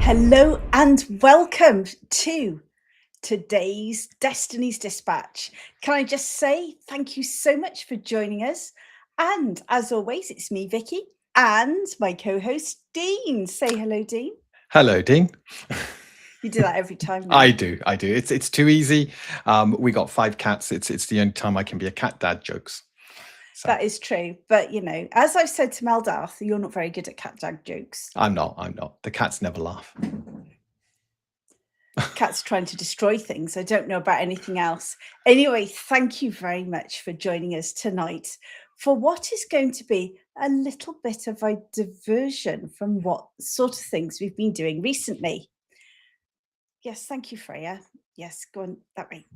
Hello and welcome to today's Destiny's Dispatch. Can I just say thank you so much for joining us? And as always, it's me, Vicky, and my co-host, Dean. Say hello, Dean. Hello, Dean. You do that every time now. I do. It's too easy. We got 5 cats. It's the only time I can be a cat dad jokes. So That is true. But, you know, as I've said to Mel Darth, you're not very good at cat dad jokes. I'm not. The cats never laugh. Cat's trying to destroy things. I don't know about anything else. Anyway, thank you very much for joining us tonight for what is going to be a little bit of a diversion from what sort of things we've been doing recently. Yes, thank you, Freya. Yes, go on that way.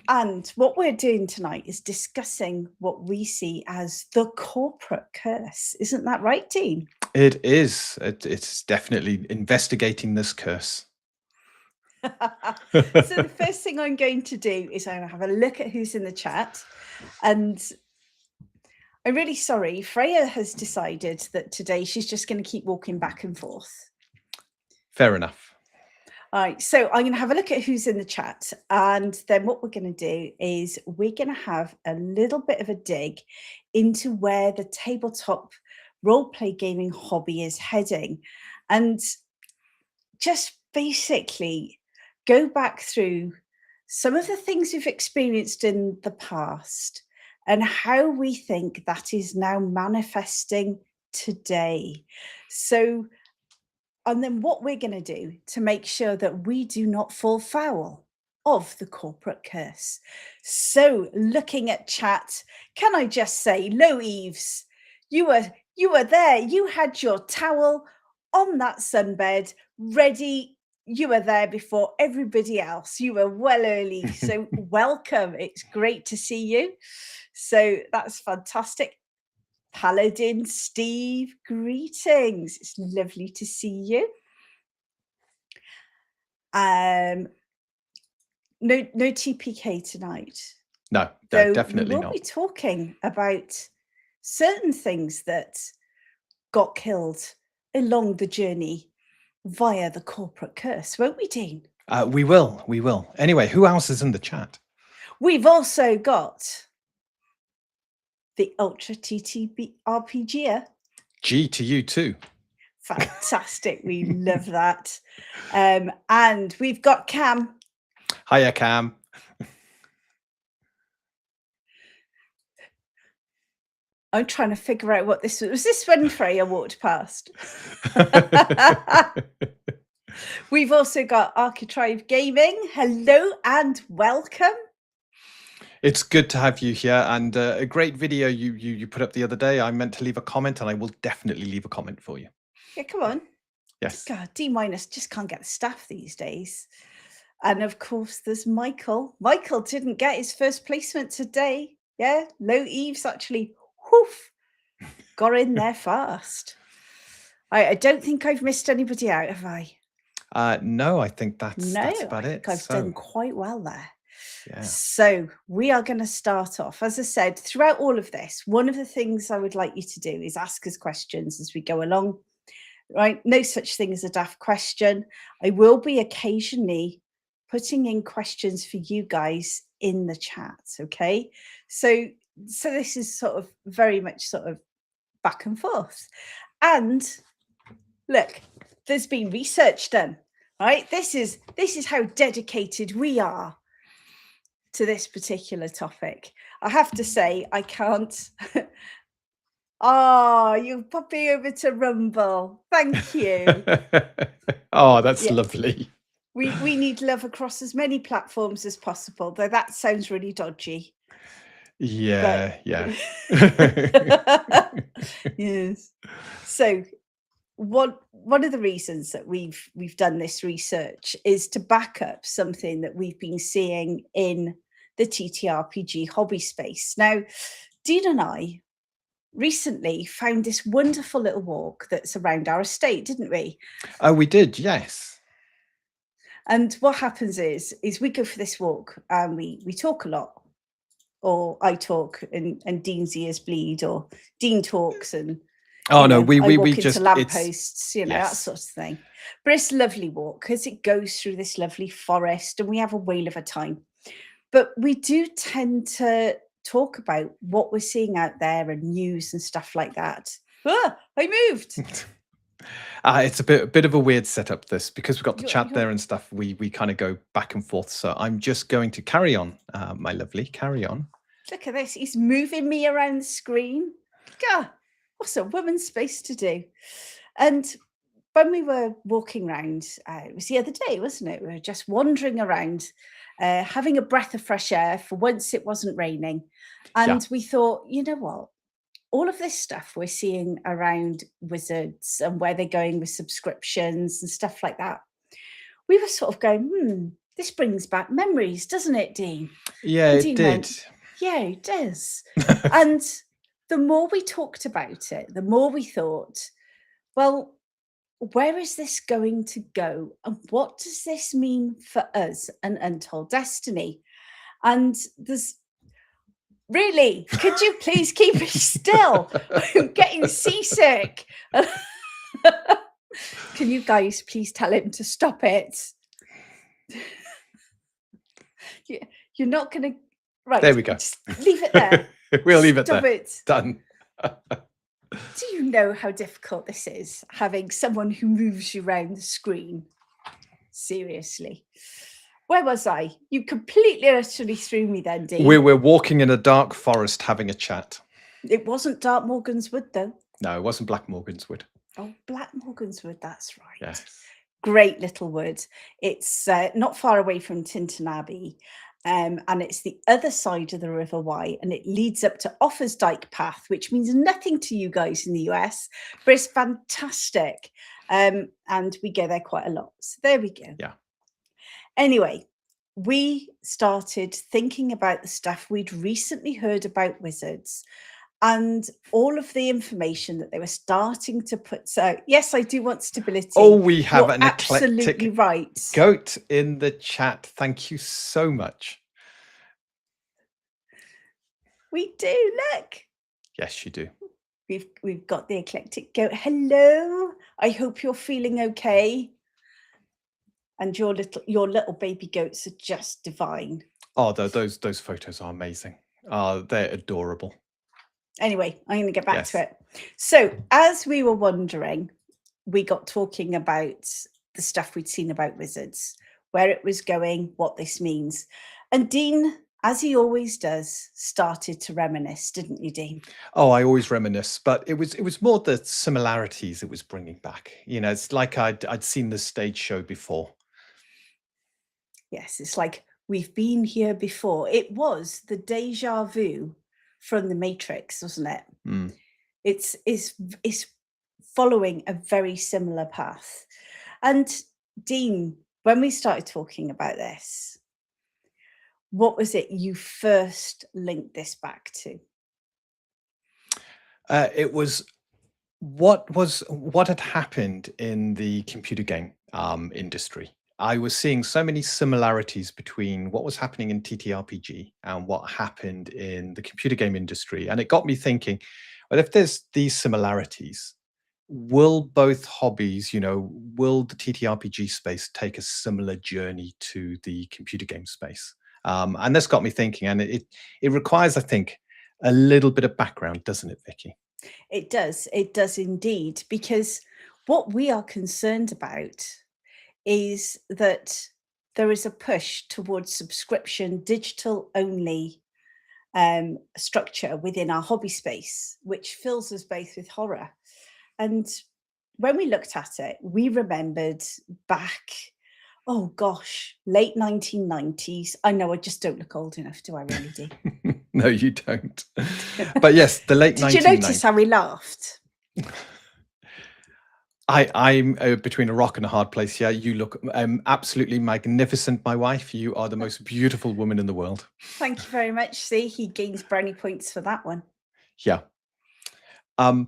And what we're doing tonight is discussing what we see as the corporate curse. Isn't that right, Dean? It is. It's definitely investigating this curse. So the first thing I'm going to do is I'm going to have a look at who's in the chat. And I'm really sorry. Freya has decided that today she's just going to keep walking back and forth. Fair enough. All right, so I'm going to have a look at who's in the chat. And then what we're going to do is we're going to have a little bit of a dig into where the tabletop role-play gaming hobby is heading. And just basically go back through some of the things we've experienced in the past and how we think that is now manifesting today. So, and then what we're going to do to make sure that we do not fall foul of the corporate curse. So, looking at chat, can I just say, Low Eves, you were there. You had your towel on that sunbed, ready. You were there before everybody else. You were well early. So welcome. It's great to see you. So that's fantastic. Paladin Steve, greetings. It's lovely to see you. No TPK tonight. No, Though definitely we will not. be talking about certain things that got killed along the journey via the corporate curse, won't we, Dean? We will. Anyway, who else is in the chat? We've also got the Ultra ttrpg. G to you too. Fantastic. We love that. And we've got Cam. Hiya, Cam. I'm trying to figure out what this was. Was this when Freya walked past? We've also got Architrive Gaming. Hello and welcome. It's good to have you here, and a great video you put up the other day. I meant to leave a comment, and I will definitely leave a comment for you. Yeah, come on. Yes. God, D- just can't get the staff these days. And of course, there's Michael. Michael didn't get his first placement today. Yeah, Low Eves actually got in there fast. I don't think I've missed anybody out, have I? No, I think that's about I it. think I've done quite well there. Yeah. So we are going to start off. As I said, throughout all of this, one of the things I would like you to do is ask us questions as we go along. Right? No such thing as a daft question. I will be occasionally putting in questions for you guys in the chat. Okay. So this is sort of very much sort of back and forth. And look, there's been research done. Right? This is how dedicated we are to this particular topic. I have to say, I can't. Oh, you put me over to Rumble. Thank you. Oh, that's lovely. We need love across as many platforms as possible, though that sounds really dodgy. Yeah, yeah. Yes. So one of the reasons that we've done this research is to back up something that we've been seeing in the TTRPG hobby space. Now, Dean and I recently found this wonderful little walk that's around our estate, didn't we? Oh, we did, yes. And what happens is we go for this walk and we talk a lot, or I talk and Dean's ears bleed, or Dean talks and Oh You no, know, I we walk into just it's lampposts, you know, that yes. sort of thing. But it's a lovely walk because it goes through this lovely forest and we have a whale of a time. But we do tend to talk about what we're seeing out there and news and stuff like that. Ah, I moved. It's a bit of a weird setup this because we've got the chat You're there and stuff. We kind of go back and forth. So I'm just going to carry on, my lovely, carry on. Look at this. He's moving me around the screen. God, what's a woman's supposed to do? And when we were walking around, it was the other day, wasn't it? We were just wandering around, having a breath of fresh air. For once, it wasn't raining. Yeah, And we thought, you know what? All of this stuff we're seeing around wizards and where they're going with subscriptions and stuff like that, we were sort of going, this brings back memories, doesn't it, Dean? yeah, And it Dean did. went, yeah, it does. And the more we talked about it, the more we thought, well, where is this going to go? And what does this mean for us and Untold Destiny? And there's really, could you please keep me still? I'm getting seasick. Can you guys please tell him to stop it? You- You're not going to. Right, There we go. just leave it there. We'll leave it Stop there. it. Done. Do you know how difficult this is, having someone who moves you around the screen? Seriously. Where was I? You completely utterly threw me then, Dean. We're walking in a dark forest having a chat. It wasn't Dark Morgan's Wood, though. No, it wasn't Black Morgan's Wood. Oh, Black Morgan's Wood, that's right. Yes. Great little wood. It's not far away from Tinton Abbey. And it's the other side of the River Wye, and it leads up to Offersdyke Path, which means nothing to you guys in the US, but it's fantastic. And we go there quite a lot. So there we go. Yeah. Anyway, we started thinking about the stuff we'd recently heard about wizards and all of the information that they were starting to put. So, yes, I do want stability. Oh, we have You're an absolutely eclectic right. goat in the chat. Thank you so much. We do, look. Yes, you do. We've got the eclectic goat. Hello. I hope you're feeling okay. And your little baby goats are just divine. Oh, those photos are amazing. They're adorable. Anyway, I'm going to get back Yes. to it. So, as we were wondering, we got talking about the stuff we'd seen about wizards, where it was going, what this means. And Dean, as he always does, started to reminisce, didn't you, Dean? Oh, I always reminisce, but it was more the similarities it was bringing back. You know, it's like I'd seen the stage show before. Yes, it's like we've been here before. It was the deja vu from the Matrix, wasn't it? Mm. It's following a very similar path. And Dean, when we started talking about this, what was it you first linked this back to? It was what had happened in the computer game industry. I was seeing so many similarities between what was happening in TTRPG and what happened in the computer game industry, and it got me thinking, well, if there's these similarities, will both hobbies, will the TTRPG space take a similar journey to the computer game space? And this got me thinking, and it requires, I think, a little bit of background, doesn't it, Vicky? It does indeed, because what we are concerned about is that there is a push towards subscription, digital only structure within our hobby space, which fills us both with horror. And when we looked at it, we remembered back, oh gosh, late 1990s. I know I just don't look old enough, do I really, do? No, you don't. But yes, the late 1990s. Did you notice how we laughed? I'm between a rock and a hard place. Yeah, you look absolutely magnificent, my wife. You are the most beautiful woman in the world. Thank you very much. See, he gains brownie points for that one. Yeah. Do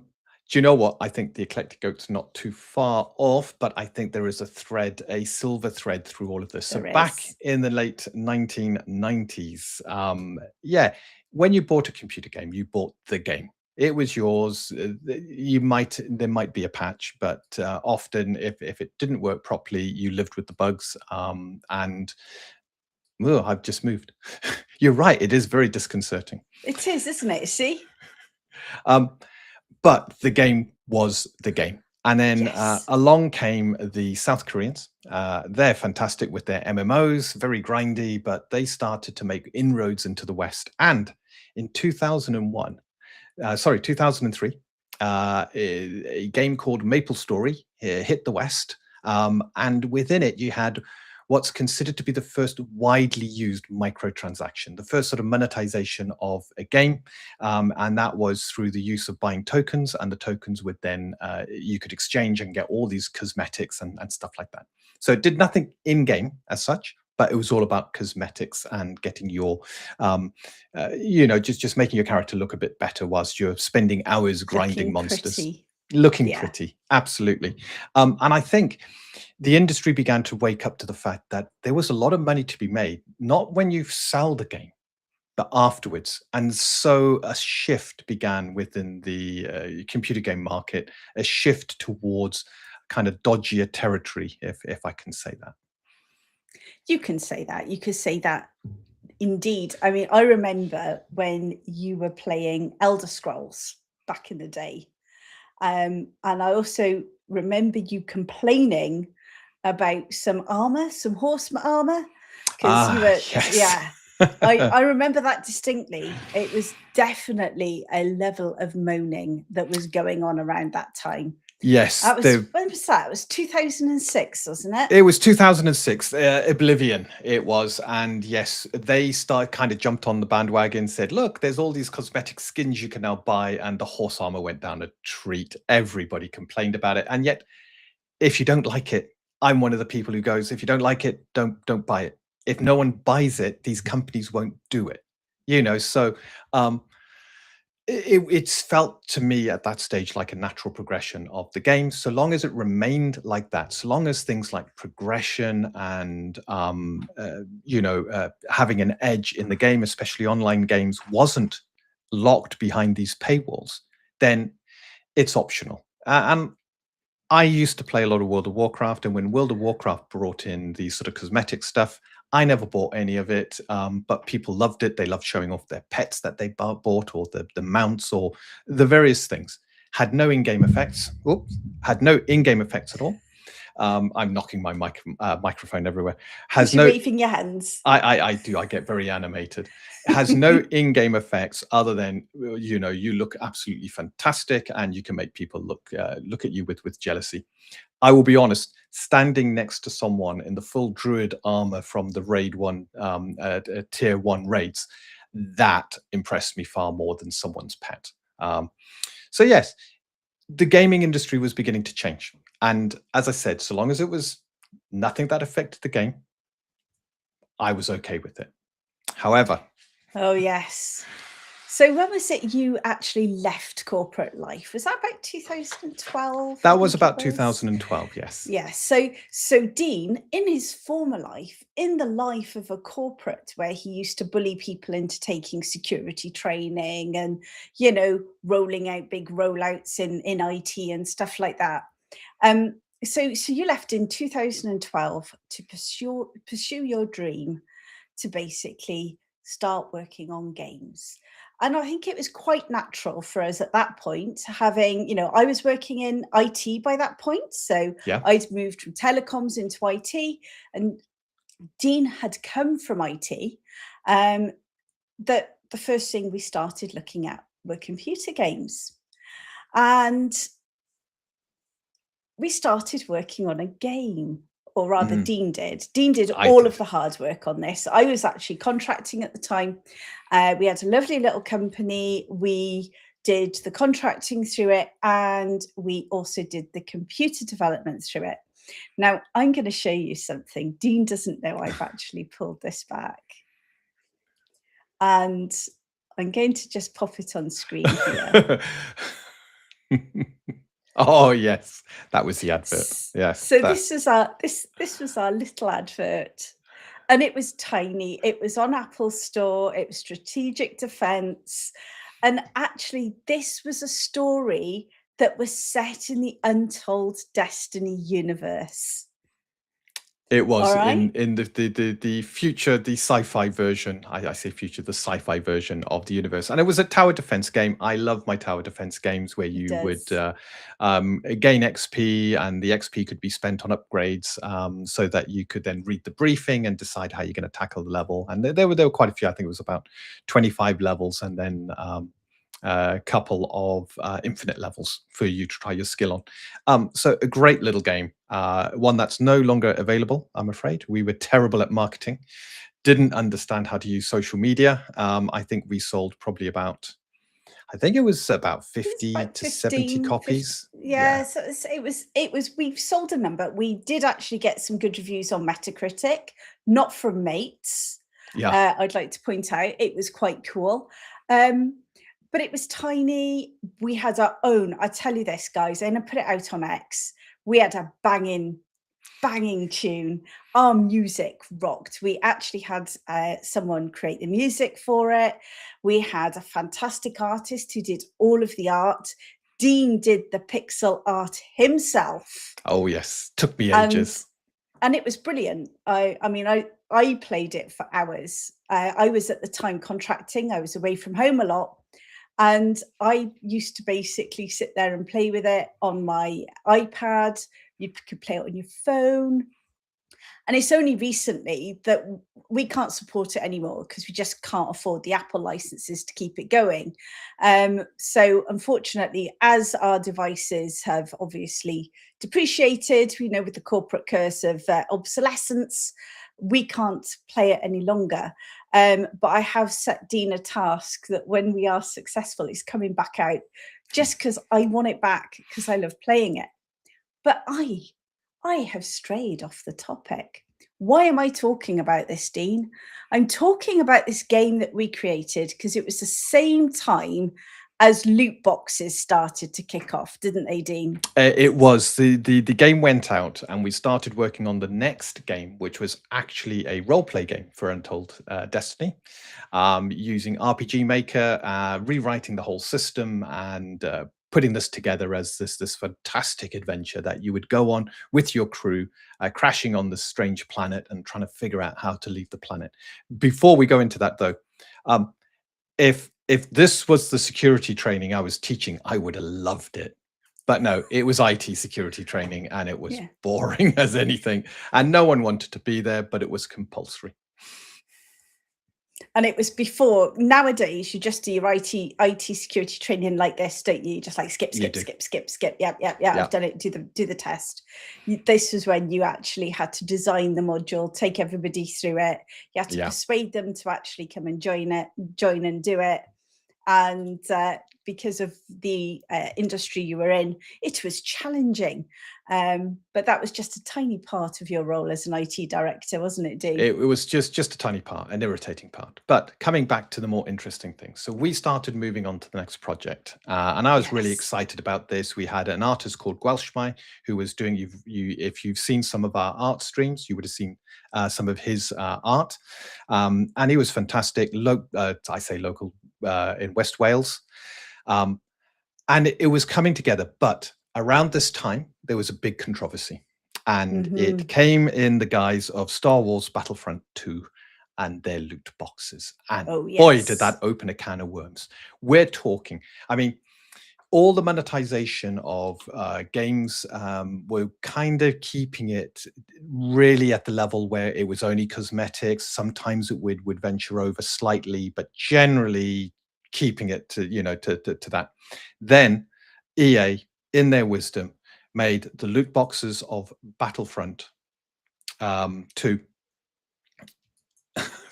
you know what? I think the eclectic goat's not too far off, but I think there is a thread, a silver thread through all of this. So back in the late 1990s, yeah, when you bought a computer game, you bought the game. It was yours. There might be a patch, but often if it didn't work properly, you lived with the bugs. And oh, I've just moved. You're right. It is very disconcerting. It is, isn't it? See? But the game was the game. And then Yes. along came the South Koreans. They're fantastic with their MMOs, very grindy, but they started to make inroads into the West. And in 2003, a game called Maple Story hit the West. And within it, you had what's considered to be the first widely used microtransaction, the first sort of monetization of a game. And that was through the use of buying tokens, and the tokens would then, you could exchange and get all these cosmetics and stuff like that. So it did nothing in-game as such, but it was all about cosmetics and getting your, just making your character look a bit better whilst you're spending hours grinding Looking monsters. pretty. Looking Yeah. pretty, absolutely. And I think the industry began to wake up to the fact that there was a lot of money to be made, not when you sell the game, but afterwards. And so a shift began within the computer game market, a shift towards kind of dodgier territory, if I can say that. You can say that. You could say that indeed. I mean, I remember when you were playing Elder Scrolls back in the day. And I also remember you complaining about some armor, some horse armor, because you were, Yes. yeah. I remember that distinctly. It was definitely a level of moaning that was going on around that time. Yes. When was that? It was 2006, wasn't it? It was 2006, Oblivion it was. And yes, they kind of jumped on the bandwagon, said, look, there's all these cosmetic skins you can now buy, and the horse armor went down a treat. Everybody complained about it. And yet, if you don't like it, I'm one of the people who goes, if you don't like it, don't buy it. If no one buys it, these companies won't do it. So it's felt to me at that stage like a natural progression of the game, so long as it remained like that, so long as things like progression and having an edge in the game, especially online games, wasn't locked behind these paywalls, then it's optional. And I used to play a lot of World of Warcraft, and when World of Warcraft brought in the sort of cosmetic stuff, I never bought any of it, but people loved it. They loved showing off their pets that they bought, or the mounts, or the various things. Had no in-game effects. Had no in-game effects at all. I'm knocking my microphone everywhere. Has no waving your hands. I do. I get very animated. It has no in-game effects other than you look absolutely fantastic, and you can make people look at you with jealousy. I will be honest, standing next to someone in the full druid armor from the raid 1, tier 1 raids, that impressed me far more than someone's pet. So yes, the gaming industry was beginning to change. And as I said, so long as it was nothing that affected the game, I was okay with it. However. Oh, yes. So when was it you actually left corporate life? Was that about 2012? That was about 2012, yes. Yes. So Dean, in his former life, in the life of a corporate where he used to bully people into taking security training and, rolling out big rollouts in IT and stuff like that. So you left in 2012 to pursue your dream to basically start working on games. And I think it was quite natural for us at that point, having, I was working in IT by that point. So yeah. I'd moved from telecoms into IT, and Dean had come from IT. That the first thing we started looking at were computer games. And we started working on a game, or rather Dean did. Dean did all of the hard work on this. I was actually contracting at the time. We had a lovely little company. We did the contracting through it, and we also did the computer development through it. Now, I'm going to show you something. Dean doesn't know I've actually pulled this back. And I'm going to just pop it on screen here. Oh yes, that was the advert. Yes. So this was our little advert, and it was tiny. It was on Apple Store. It was strategic defense, And actually, this was a story that was set in the Untold Destiny universe. It was All right? in the future, the sci-fi version. I say future, the sci-fi version of the universe, and it was a tower defense game. I love my tower defense games where It you would does. gain XP, and the XP could be spent on upgrades, so that you could then read the briefing and decide how you're going to tackle the level. And there were quite a few. I think it was about 25 levels, and then a couple of infinite levels for you to try your skill on. So a great little game, one that's no longer available, I'm afraid. We were terrible at marketing, didn't understand how to use social media. I think we sold probably about, I think it was about It was 50 about to 70 50. copies. Yeah, Yeah, so it was we've sold a number. We did actually get some good reviews on Metacritic, not from mates. yeah. I'd like to point out it was quite cool. Um, but it was tiny. We had our own. I tell you this, guys, and I put it out on X. We had a banging tune. Our music rocked. We actually had someone create the music for it. We had a fantastic artist who did all of the art. Dean did the pixel art himself, Oh yes, took me and ages. it was brilliant. I played it for hours. I was at the time contracting. I was away from home a lot, and I used to basically sit there and play with it on my iPad. You could play it on your phone. And it's only recently that we can't support it anymore because we just can't afford the Apple licenses to keep it going. So, unfortunately, as our devices have obviously depreciated, we know with the corporate curse of obsolescence, we can't play it any longer. But I have set Dean a task that when we are successful, it's coming back out just because I want it back because I love playing it. But I have strayed off the topic. Why am I talking about this, Dean? I'm talking about this game that we created because it was the same time as loot boxes started to kick off, didn't they, Dean? It was the game went out, and we started working on the next game, which was actually a role play game for Untold Destiny, using RPG Maker, rewriting the whole system, and putting this together as this fantastic adventure that you would go on with your crew, crashing on this strange planet and trying to figure out how to leave the planet. Before we go into that, though, um, if this was the security training I was teaching, I would have loved it. But no, it was IT security training, and it was Yeah. boring as anything. And no one wanted to be there, but it was compulsory. And it was before. Nowadays, you just do your IT security training like this, don't you? Just like skip, You skip, do. skip, skip, skip. Yeah, yeah, yeah. Yeah. I've done it. Do the test. This was when you actually had to design the module, take everybody through it. You had to Yeah. persuade them to actually come and join and do it. And because of the industry you were in, it was challenging. But that was just a tiny part of your role as an IT director, wasn't it, Dean? It was just a tiny part, an irritating part. But coming back to the more interesting things. So we started moving on to the next project. And I was really Yes. excited about this. We had an artist called Gwelshmai who was doing, if you've seen some of our art streams, you would have seen some of his art. And he was fantastic. I say local, in West Wales. Um, and it was coming together. But around this time, there was a big controversy, and it Hmm. came in the guise of Star Wars Battlefront 2 and their loot boxes. And Oh, boy, did yes. that open a can of worms. We're talking, I mean, all the monetization of games were kind of keeping it really at the level where it was only cosmetics. Sometimes it would venture over slightly, but generally keeping it to, to that. Then EA, in their wisdom, made the loot boxes of Battlefront 2.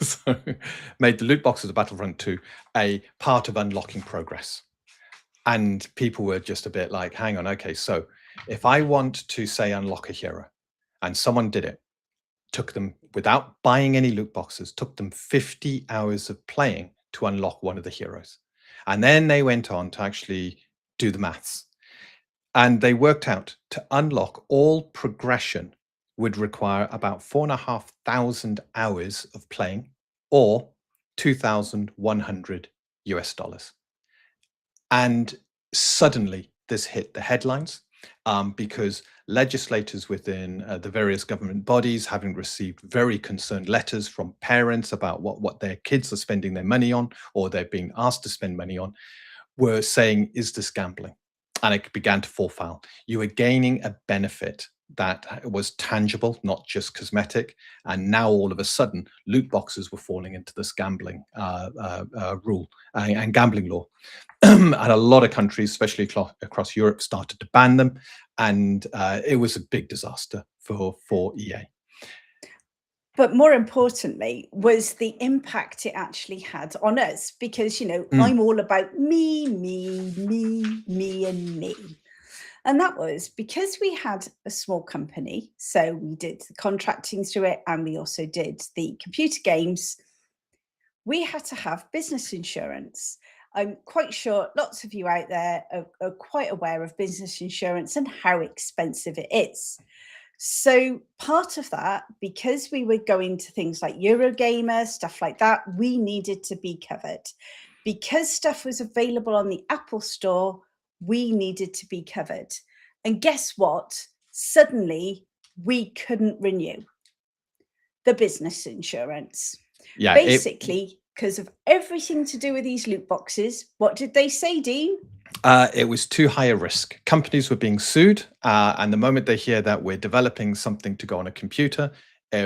So made the loot boxes of Battlefront 2 a part of unlocking progress. And people were just a bit like, hang on, okay, so if I want to say unlock a hero, and someone did it, took them without buying any loot boxes, took them 50 hours of playing to unlock one of the heroes. And then they went on to actually do the maths. And they worked out to unlock all progression would require about 4,500 hours of playing, or 2,100 US dollars. And suddenly this hit the headlines because legislators within the various government bodies, having received very concerned letters from parents about what their kids are spending their money on, or they're being asked to spend money on, were saying, is this gambling? And it began to fall foul. You were gaining a benefit that was tangible, not just cosmetic. And now all of a sudden, loot boxes were falling into this gambling rule and gambling law. And a lot of countries, especially across Europe, started to ban them. And it was a big disaster for EA. But more importantly was the impact it actually had on us, because, I'm all about me, me, me, me, and me. And that was because we had a small company. So we did the contracting through it, and we also did the computer games. We had to have business insurance. I'm quite sure lots of you out there are quite aware of business insurance and how expensive it is. So part of that, because we were going to things like Eurogamer, stuff like that, we needed to be covered. Because stuff was available on the Apple Store, we needed to be covered. And guess what? Suddenly, we couldn't renew the business insurance. Yeah, basically, because of everything to do with these loot boxes. What did they say, Dean? It was too high a risk. Companies were being sued, and the moment they hear that we're developing something to go on a computer,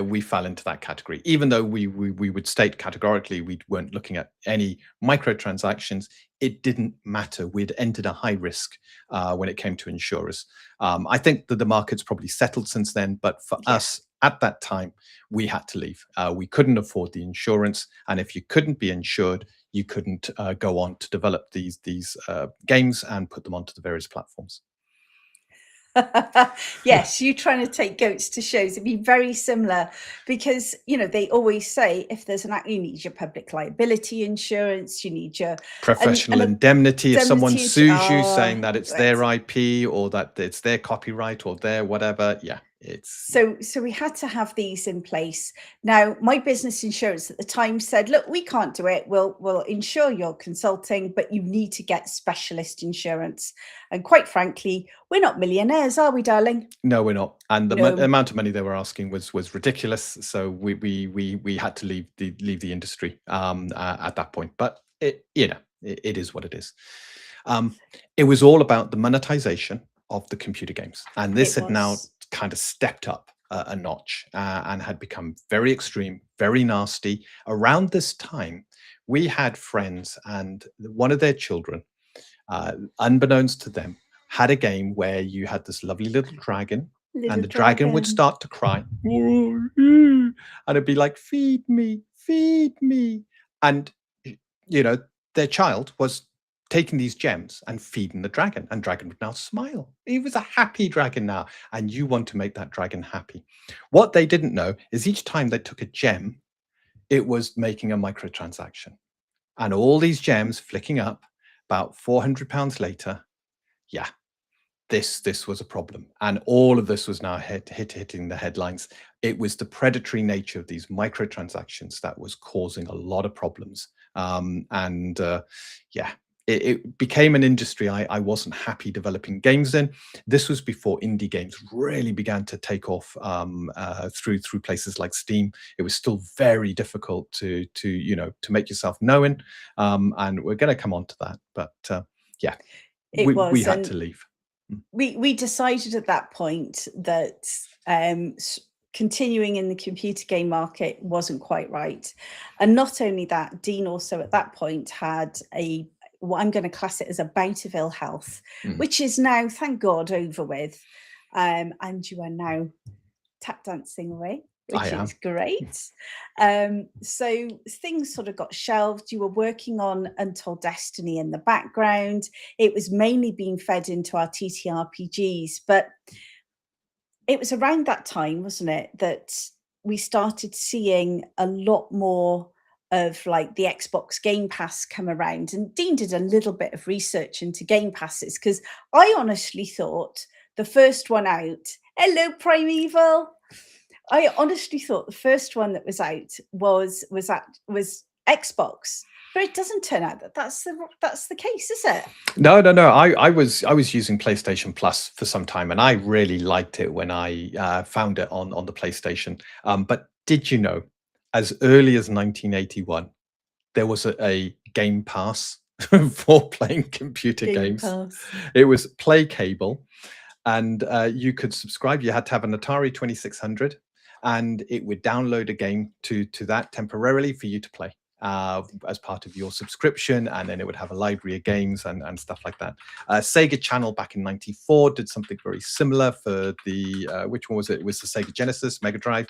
we fell into that category. Even though we would state categorically we weren't looking at any microtransactions, it didn't matter. We'd entered a high risk when it came to insurers. I think that the market's probably settled since then, but for us at that time, we had to leave. We couldn't afford the insurance, and if you couldn't be insured, you couldn't go on to develop these games and put them onto the various platforms. Yes, you trying to take goats to shows. It'd be very similar, because they always say if there's you need your public liability insurance, you need your professional indemnity. If someone sues you saying that it's their IP or that it's their copyright or their whatever, so we had to have these in place. Now, my business insurance at the time said, look, we can't do it. We'll insure your consulting, but you need to get specialist insurance. And quite frankly, we're not millionaires, are we, darling? No, we're not. And the amount of money they were asking was ridiculous. So we had to leave the industry at that point. But it is what it is. It was all about the monetization of the computer games, and this had now kind of stepped up a notch and had become very extreme, very nasty. Around this time, we had friends, and one of their children, unbeknownst to them, had a game where you had this lovely little dragon, and the dragon would start to cry, and it'd be like, feed me, feed me. And, their child was taking these gems and feeding the dragon, and dragon would now smile. He was a happy dragon now, and you want to make that dragon happy. What they didn't know is each time they took a gem, it was making a microtransaction, and all these gems flicking up. About £400 later, this was a problem, and all of this was now hitting the headlines. It was the predatory nature of these microtransactions that was causing a lot of problems, it became an industry I wasn't happy developing games in. This was before indie games really began to take off through places like Steam. It was still very difficult to make yourself known, and we're going to come on to that. But we had to leave. We decided at that point that continuing in the computer game market wasn't quite right. And not only that, Dean also at that point had what I'm going to class it as a bout of ill health, which is now, thank God, over with. And you are now tap dancing away, which is great. So things sort of got shelved. You were working on Untold Destiny in the background. It was mainly being fed into our ttrpgs, but it was around that time, wasn't it, that we started seeing a lot more of like the Xbox Game Pass come around. And Dean did a little bit of research into Game Passes, because I honestly thought the first one out, hello Primeval, I honestly thought the first one that was out was Xbox. But it doesn't turn out that that's the case, is it? No. I was using PlayStation Plus for some time, and I really liked it when I found it on the PlayStation. But did you know, as early as 1981, there was a Game Pass for playing computer Game games. Pass. It was Play Cable, and you could subscribe. You had to have an Atari 2600, and it would download a game to that temporarily for you to play as part of your subscription, and then it would have a library of games and stuff like that. Sega Channel back in '94 did something very similar for the which one was it? It was the Sega Genesis, Mega Drive,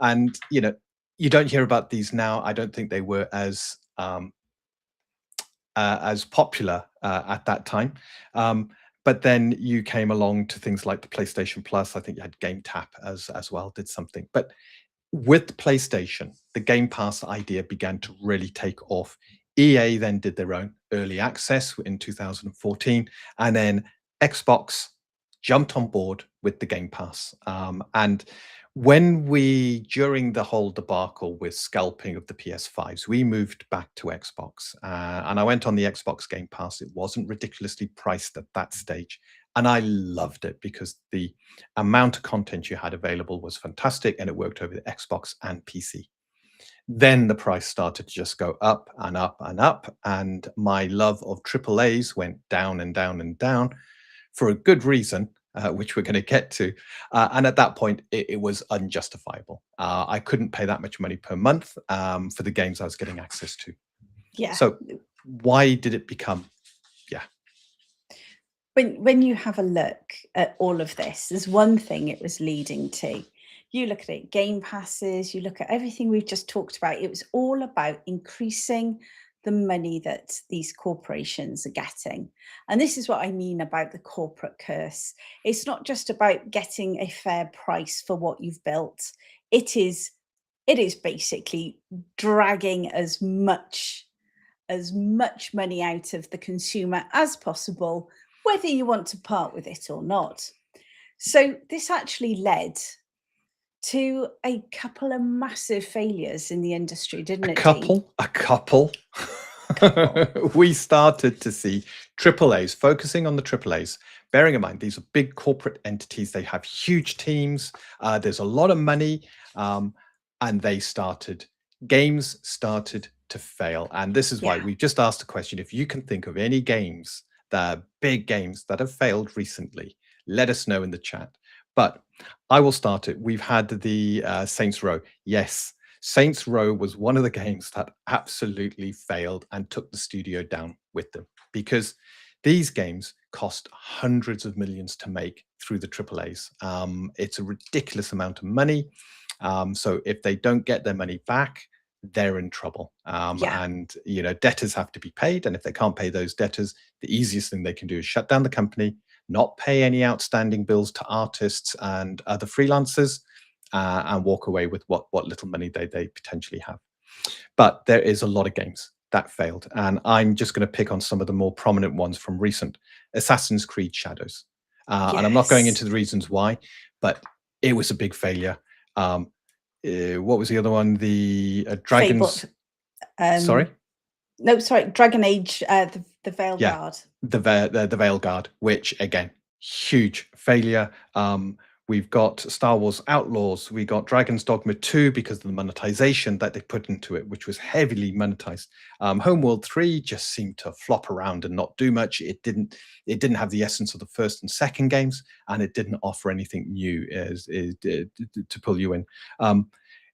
and you don't hear about these now. I don't think they were as popular at that time. But then you came along to things like the PlayStation Plus. I think you had Game Tap as well, did something. But with PlayStation, the Game Pass idea began to really take off. EA then did their own early access in 2014, and then Xbox jumped on board with the Game Pass. And when during the whole debacle with scalping of the PS5s, we moved back to Xbox. And I went on the Xbox Game Pass. It wasn't ridiculously priced at that stage. And I loved it because the amount of content you had available was fantastic, and it worked over the Xbox and PC. Then the price started to just go up and up and up, and my love of AAAs went down and down and down for a good reason, which we're going to get to. And at that point, it was unjustifiable. I couldn't pay that much money per month for the games I was getting access to. Yeah. So why did it become? Yeah. When you have a look at all of this, there's one thing it was leading to. You look at it, Game Passes, you look at everything we've just talked about. It was all about increasing the money that these corporations are getting. And this is what I mean about the corporate curse. It's not just about getting a fair price for what you've built. It is basically dragging as much money out of the consumer as possible, whether you want to part with it or not. So this actually led to a couple of massive failures in the industry, didn't it, Dean? A couple. We started to see AAAs focusing on the AAAs. Bearing in mind, these are big corporate entities. They have huge teams. There's a lot of money. And games started to fail. And this is why we just asked the question, if you can think of any games, the big games that have failed recently, let us know in the chat. But I will start it. We've had the Saints Row. Yes, Saints Row was one of the games that absolutely failed and took the studio down with them, because these games cost hundreds of millions to make through the AAAs. It's a ridiculous amount of money. So if they don't get their money back, they're in trouble. And debtors have to be paid. And if they can't pay those debtors, the easiest thing they can do is shut down the company, not pay any outstanding bills to artists and other freelancers, and walk away with what little money they potentially have. But there is a lot of games that failed, and I'm just going to pick on some of the more prominent ones from recent. Assassin's Creed Shadows. And I'm not going into the reasons why, but it was a big failure. What was the other one? The Dragons. Sorry? No, sorry, Dragon Age, the Veil Guard. The Veil Guard, which again, huge failure. We've got Star Wars Outlaws. We got Dragon's Dogma 2 because of the monetization that they put into it, which was heavily monetized. Homeworld 3 just seemed to flop around and not do much. It didn't have the essence of the first and second games, and it didn't offer anything new to pull you in.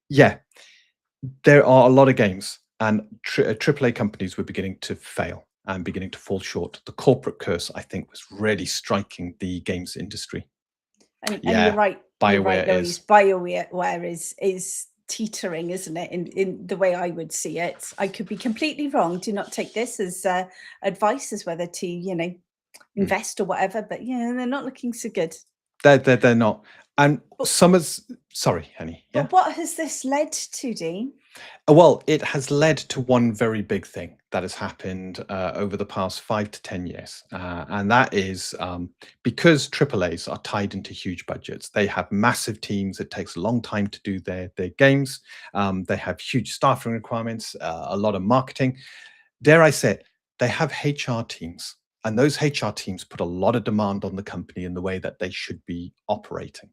There are a lot of games, and AAA companies were beginning to fail and beginning to fall short. The corporate curse, I think, was really striking the games industry. And you're right. BioWare is teetering, isn't it? In the way I would see it, I could be completely wrong. Do not take this as advice as whether to invest or whatever. But they're not looking so good. They're not. And sorry, Henny. But what has this led to, Dean? Well, it has led to one very big thing. that has happened over the past 5 to 10 years. And that is because AAAs are tied into huge budgets. They have massive teams. It takes a long time to do their games. They have huge staffing requirements, a lot of marketing. Dare I say it, they have HR teams. And those HR teams put a lot of demand on the company in the way that they should be operating.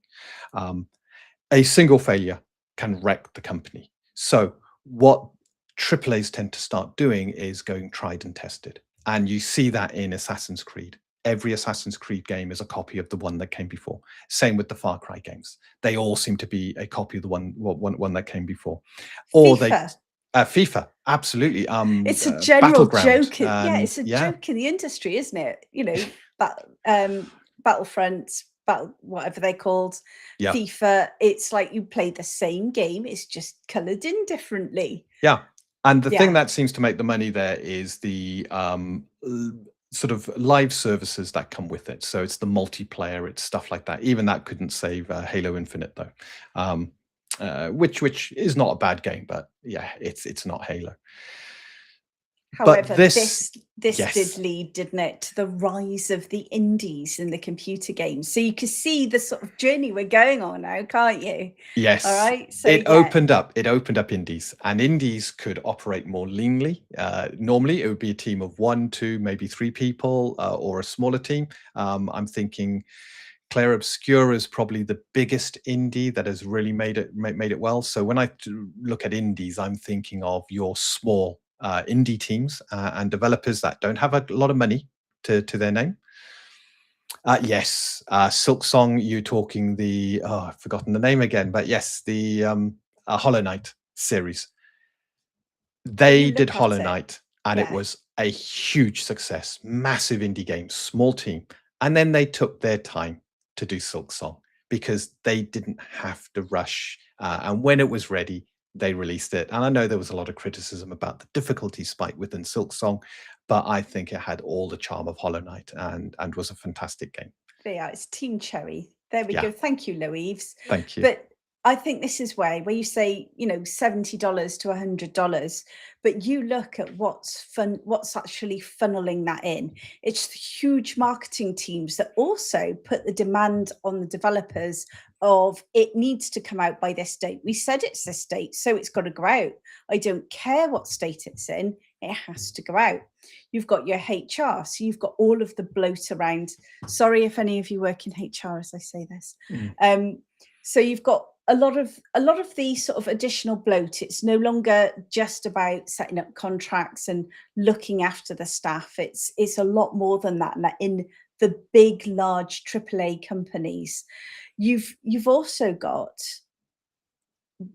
A single failure can wreck the company. So what AAAs tend to start doing is going tried and tested. And you see that in Assassin's Creed. Every Assassin's Creed game is a copy of the one that came before. Same with the Far Cry games. They all seem to be a copy of the one that came before. Or FIFA. FIFA, absolutely. It's a general joke. Yeah, it's a joke in the industry, isn't it? You know, Battlefront, whatever they're called, yeah. FIFA. It's like you play the same game. It's just coloured in differently. Yeah. And the thing that seems to make the money there is the sort of live services that come with it. So it's the multiplayer, it's stuff like that. Even that couldn't save Halo Infinite, though, which is not a bad game, but yeah, it's not Halo. However, but this did lead, didn't it, to the rise of the indies in the computer games. So you can see the sort of journey we're going on now, can't you? Yes. All right. So it opened up indies, and indies could operate more leanly. Normally, it would be a team of 1, 2, maybe 3 people, or a smaller team. I'm thinking Claire Obscura is probably the biggest indie that has really made it well. So when I look at indies, I'm thinking of your small indie teams and developers that don't have a lot of money to their name. Yes, Silksong, you're talking the, I've forgotten the name again, but yes, the Hollow Knight series. They did Hollow Knight, and it was a huge success, massive indie game, small team. And then they took their time to do Silksong because they didn't have to rush. And when it was ready, they released it. And I know there was a lot of criticism about the difficulty spike within Silksong, but I think it had all the charm of Hollow Knight and was a fantastic game. Yeah, it's Team Cherry. There we go. Thank you, Louise. Thank you. But I think this is where you say, you know, $70 to $100, but you look at what's actually funneling that in. It's the huge marketing teams that also put the demand on the developers of it needs to come out by this date. We said it's this date, so it's got to go out. I don't care what state it's in, it has to go out. You've got your HR, so you've got all of the bloat around. Sorry if any of you work in HR as I say this. So you've got a lot of the sort of additional bloat. It's no longer just about setting up contracts and looking after the staff. It's a lot more than that. And that in the big, large AAA companies, you've also got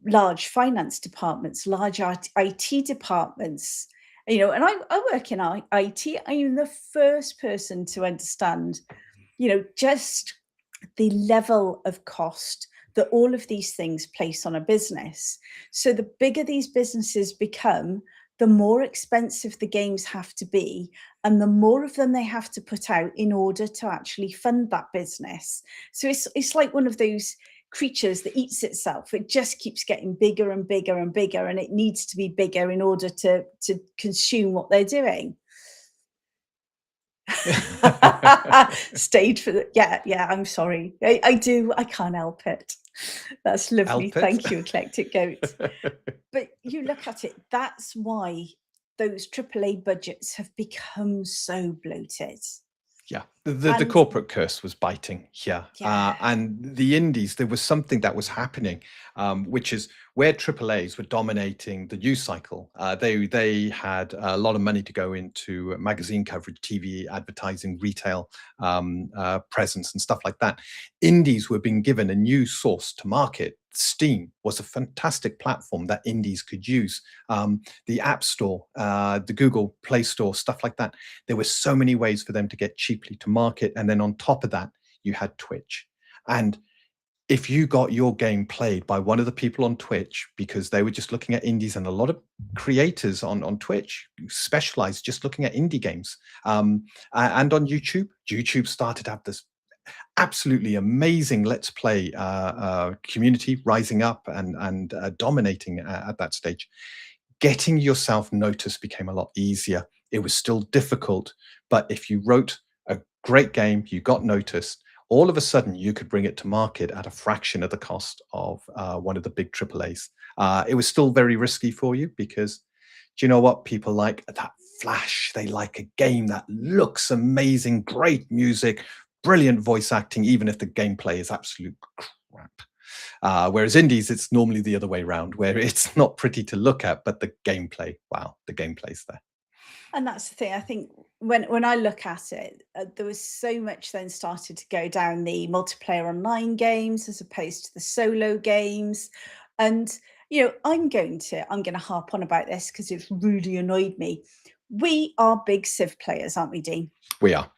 large finance departments, large IT departments. You know, and I work in IT. I am the first person to understand, you know, just the level of cost that all of these things place on a business. So the bigger these businesses become, the more expensive the games have to be, and the more of them they have to put out in order to actually fund that business. So it's like one of those creatures that eats itself. It just keeps getting bigger and bigger and bigger, and it needs to be bigger in order to consume what they're doing. Stayed for the yeah, I'm sorry. I can't help it. That's lovely. Thank you, Eclectic Goat. But you look at it, that's why those AAA budgets have become so bloated. Yeah, the corporate curse was biting here. And the indies, there was something that was happening, which is where AAAs were dominating the news cycle. They had a lot of money to go into magazine coverage, TV advertising, retail presence and stuff like that. Indies were being given a new source to market. Steam was a fantastic platform that indies could use. The App Store, the Google Play Store, stuff like that. There were so many ways for them to get cheaply to market. And then on top of that, you had Twitch. And if you got your game played by one of the people on Twitch because they were just looking at indies, and a lot of creators on Twitch specialized just looking at indie games, and on YouTube started to have this absolutely amazing Let's Play community rising up and dominating at that stage. getting yourself noticed became a lot easier. It was still difficult, but if you wrote a great game, you got noticed, all of a sudden you could bring it to market at a fraction of the cost of one of the big AAAs. It was still very risky for you because, do you know what people like? That flash. They like a game that looks amazing, great music, brilliant voice acting, even if the gameplay is absolute crap. Whereas indies, it's normally the other way around, where it's not pretty to look at, but the gameplay, wow, the gameplay's there. And that's the thing. I think when I look at it, there was so much then started to go down the multiplayer online games as opposed to the solo games. And I'm going to harp on about this because it's really annoyed me. We are big Civ players, aren't we, Dean? We are.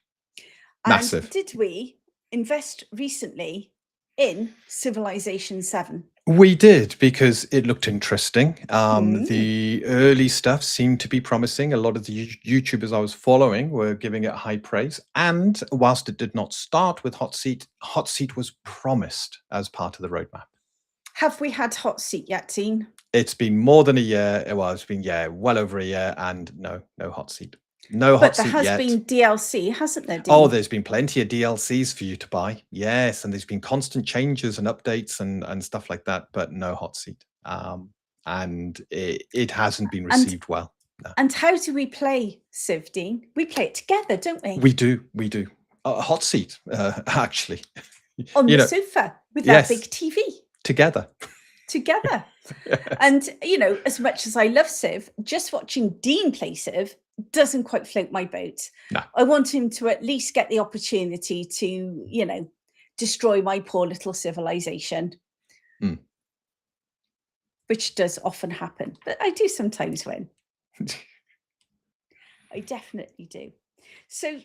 And Massive. did we invest recently in Civilization 7? We did, because it looked interesting. Mm. The early stuff seemed to be promising. A lot of the YouTubers I was following were giving it high praise. And whilst it did not start with Hot Seat was promised as part of the roadmap. Have we had Hot Seat yet, Dean? It's been more than a year. Well, it's been, well over a year, and no Hot Seat. No But Hot there Seat has yet. been DLC, hasn't there, Dean? Oh, there's been plenty of DLCs for you to buy. Yes, and there's been constant changes and updates and stuff like that, but no Hot Seat. And it hasn't been received well. No. And how do we play Civ, Dean? We play it together, don't we? We do. Hot Seat, actually. On the sofa with that big TV. Together. Yes. And, as much as I love Civ, just watching Dean play Civ doesn't quite float my boat. No. I want him to at least get the opportunity to, destroy my poor little civilization. Mm. Which does often happen, but I do sometimes win. I definitely do. So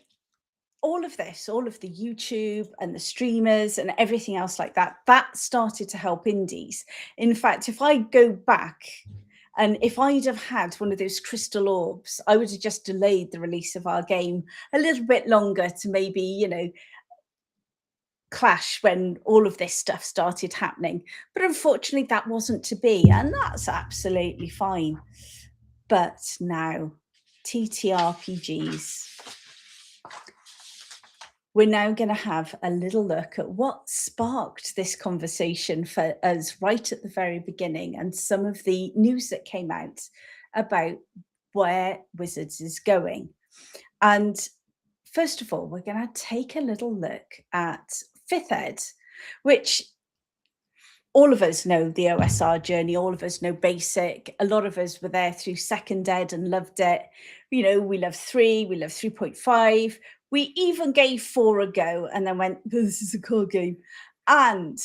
all of this, all of the YouTube and the streamers and everything else like that, that started to help indies. In fact, if I go back and if I'd have had one of those crystal orbs, I would have just delayed the release of our game a little bit longer to maybe, clash when all of this stuff started happening. But unfortunately, that wasn't to be, and that's absolutely fine. But now, ttrpgs. We're now going to have a little look at what sparked this conversation for us right at the very beginning and some of the news that came out about where Wizards is going. And first of all, we're going to take a little look at 5th Ed, which all of us know the OSR journey. All of us know basic. A lot of us were there through 2nd Ed and loved it. We love 3, we love 3.5. We even gave 4 a go and then went, this is a card game. And